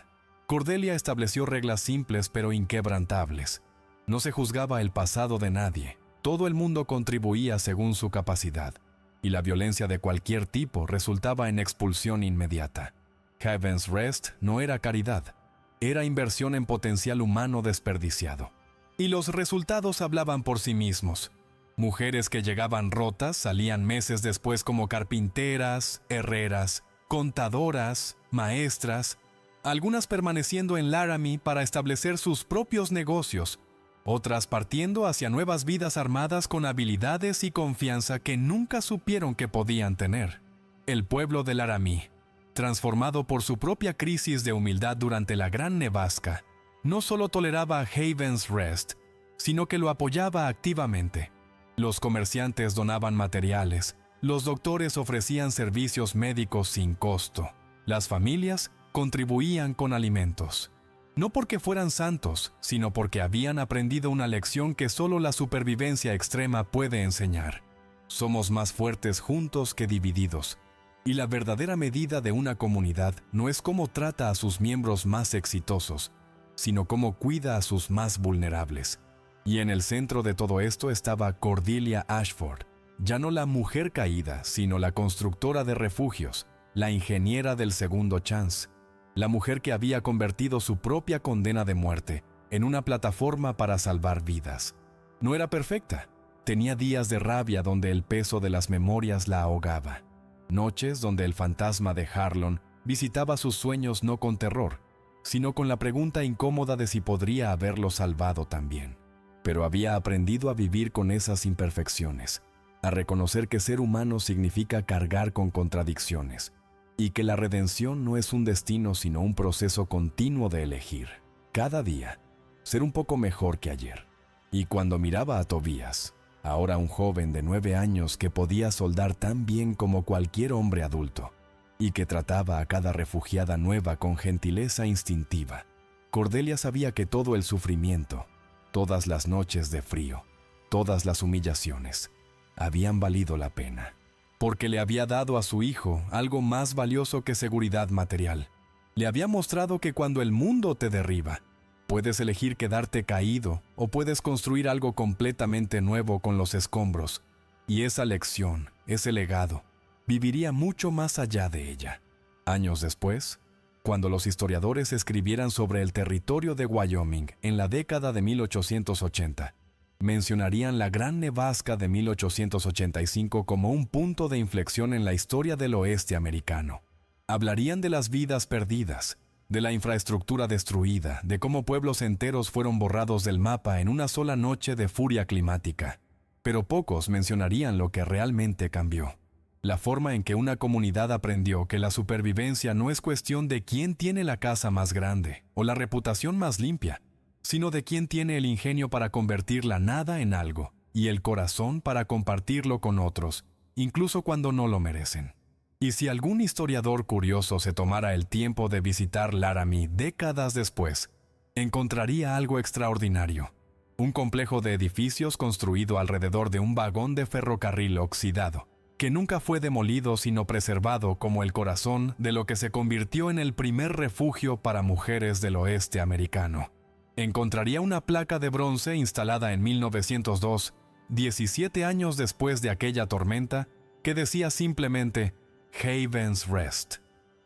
Cordelia estableció reglas simples pero inquebrantables. No se juzgaba el pasado de nadie. Todo el mundo contribuía según su capacidad, y la violencia de cualquier tipo resultaba en expulsión inmediata. Haven's Rest no era caridad, era inversión en potencial humano desperdiciado. Y los resultados hablaban por sí mismos. Mujeres que llegaban rotas salían meses después como carpinteras, herreras, contadoras, maestras, algunas permaneciendo en Laramie para establecer sus propios negocios, otras partiendo hacia nuevas vidas armadas con habilidades y confianza que nunca supieron que podían tener. El pueblo de Laramie, transformado por su propia crisis de humildad durante la Gran Nevasca, no solo toleraba a Haven's Rest, sino que lo apoyaba activamente. Los comerciantes donaban materiales, los doctores ofrecían servicios médicos sin costo, las familias contribuían con alimentos. No porque fueran santos, sino porque habían aprendido una lección que solo la supervivencia extrema puede enseñar. Somos más fuertes juntos que divididos. Y la verdadera medida de una comunidad no es cómo trata a sus miembros más exitosos, sino cómo cuida a sus más vulnerables. Y en el centro de todo esto estaba Cordelia Ashford, ya no la mujer caída, sino la constructora de refugios, la ingeniera del segundo chance, la mujer que había convertido su propia condena de muerte en una plataforma para salvar vidas. No era perfecta. Tenía días de rabia donde el peso de las memorias la ahogaba. Noches donde el fantasma de Harlon visitaba sus sueños no con terror, sino con la pregunta incómoda de si podría haberlo salvado también. Pero había aprendido a vivir con esas imperfecciones, a reconocer que ser humano significa cargar con contradicciones, y que la redención no es un destino sino un proceso continuo de elegir, cada día, ser un poco mejor que ayer. Y cuando miraba a Tobías, ahora un joven de 9 años que podía soldar tan bien como cualquier hombre adulto, y que trataba a cada refugiada nueva con gentileza instintiva, Cordelia sabía que todo el sufrimiento, todas las noches de frío, todas las humillaciones, habían valido la pena, porque le había dado a su hijo algo más valioso que seguridad material. Le había mostrado que cuando el mundo te derriba, puedes elegir quedarte caído o puedes construir algo completamente nuevo con los escombros. Y esa lección, ese legado, viviría mucho más allá de ella. Años después, cuando los historiadores escribieran sobre el territorio de Wyoming en la década de 1880, mencionarían la Gran Nevasca de 1885 como un punto de inflexión en la historia del oeste americano. Hablarían de las vidas perdidas, de la infraestructura destruida, de cómo pueblos enteros fueron borrados del mapa en una sola noche de furia climática. Pero pocos mencionarían lo que realmente cambió. La forma en que una comunidad aprendió que la supervivencia no es cuestión de quién tiene la casa más grande o la reputación más limpia, sino de quién tiene el ingenio para convertir la nada en algo y el corazón para compartirlo con otros, incluso cuando no lo merecen. Y si algún historiador curioso se tomara el tiempo de visitar Laramie décadas después, encontraría algo extraordinario. Un complejo de edificios construido alrededor de un vagón de ferrocarril oxidado, que nunca fue demolido sino preservado como el corazón de lo que se convirtió en el primer refugio para mujeres del oeste americano. Encontraría una placa de bronce instalada en 1902, 17 años después de aquella tormenta, que decía simplemente Haven's Rest,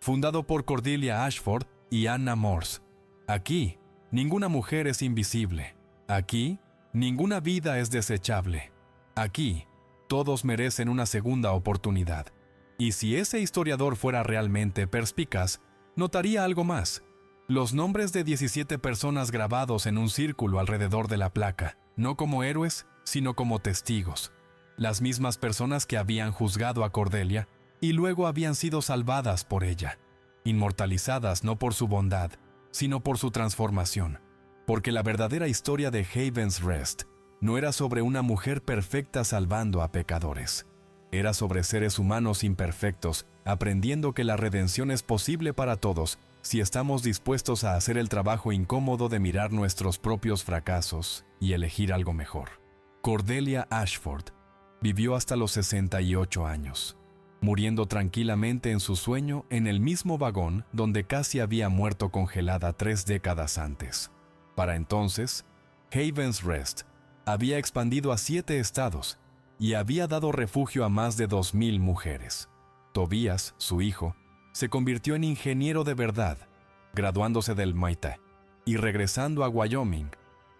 fundado por Cordelia Ashford y Anna Morse. Aquí, ninguna mujer es invisible. Aquí, ninguna vida es desechable. Aquí, todos merecen una segunda oportunidad. Y si ese historiador fuera realmente perspicaz, notaría algo más. Los nombres de 17 personas grabados en un círculo alrededor de la placa, no como héroes, sino como testigos. Las mismas personas que habían juzgado a Cordelia y luego habían sido salvadas por ella, inmortalizadas no por su bondad, sino por su transformación. Porque la verdadera historia de Haven's Rest no era sobre una mujer perfecta salvando a pecadores. Era sobre seres humanos imperfectos, aprendiendo que la redención es posible para todos si estamos dispuestos a hacer el trabajo incómodo de mirar nuestros propios fracasos y elegir algo mejor. Cordelia Ashford vivió hasta los 68 años, muriendo tranquilamente en su sueño en el mismo vagón donde casi había muerto congelada 3 décadas antes. Para entonces, Haven's Rest había expandido a 7 estados y había dado refugio a más de 2,000 mujeres. Tobías, su hijo, se convirtió en ingeniero de verdad, graduándose del MIT y regresando a Wyoming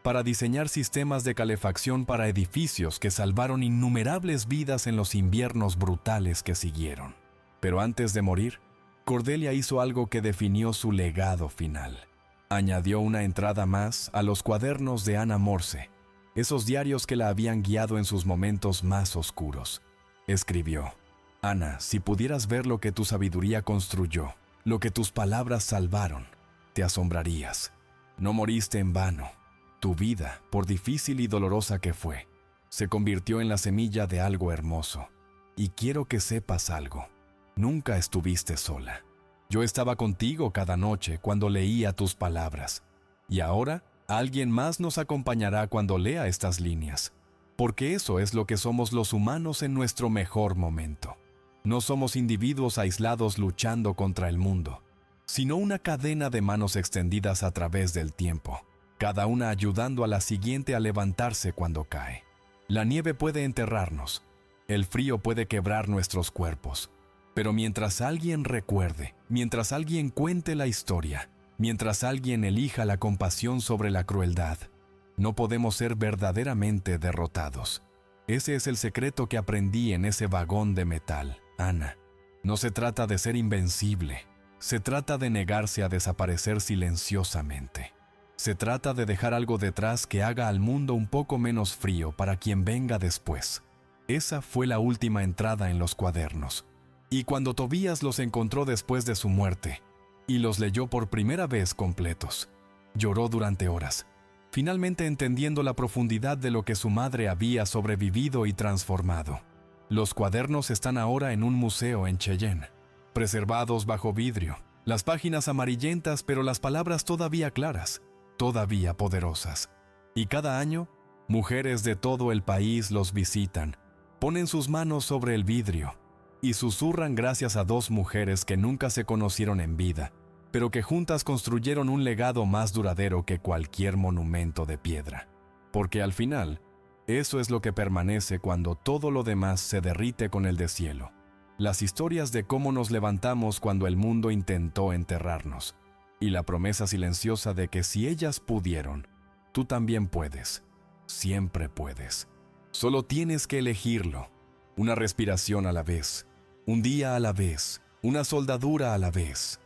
para diseñar sistemas de calefacción para edificios que salvaron innumerables vidas en los inviernos brutales que siguieron. Pero antes de morir, Cordelia hizo algo que definió su legado final. Añadió una entrada más a los cuadernos de Anna Morse, esos diarios que la habían guiado en sus momentos más oscuros. Escribió: Ana, si pudieras ver lo que tu sabiduría construyó, lo que tus palabras salvaron, te asombrarías. No moriste en vano. Tu vida, por difícil y dolorosa que fue, se convirtió en la semilla de algo hermoso. Y quiero que sepas algo. Nunca estuviste sola. Yo estaba contigo cada noche cuando leía tus palabras. Y ahora, alguien más nos acompañará cuando lea estas líneas, porque eso es lo que somos los humanos en nuestro mejor momento. No somos individuos aislados luchando contra el mundo, sino una cadena de manos extendidas a través del tiempo, cada una ayudando a la siguiente a levantarse cuando cae. La nieve puede enterrarnos, el frío puede quebrar nuestros cuerpos, pero mientras alguien recuerde, mientras alguien cuente la historia, mientras alguien elija la compasión sobre la crueldad, no podemos ser verdaderamente derrotados. Ese es el secreto que aprendí en ese vagón de metal, Ana. No se trata de ser invencible, se trata de negarse a desaparecer silenciosamente. Se trata de dejar algo detrás que haga al mundo un poco menos frío para quien venga después. Esa fue la última entrada en los cuadernos. Y cuando Tobías los encontró después de su muerte, y los leyó por primera vez completos, lloró durante horas, finalmente entendiendo la profundidad de lo que su madre había sobrevivido y transformado. Los cuadernos están ahora en un museo en Cheyenne, preservados bajo vidrio, las páginas amarillentas pero las palabras todavía claras, todavía poderosas. Y cada año, mujeres de todo el país los visitan, ponen sus manos sobre el vidrio y susurran gracias a dos mujeres que nunca se conocieron en vida, pero que juntas construyeron un legado más duradero que cualquier monumento de piedra. Porque al final, eso es lo que permanece cuando todo lo demás se derrite con el deshielo. Las historias de cómo nos levantamos cuando el mundo intentó enterrarnos, y la promesa silenciosa de que si ellas pudieron, tú también puedes. Siempre puedes. Solo tienes que elegirlo. Una respiración a la vez, un día a la vez, una soldadura a la vez.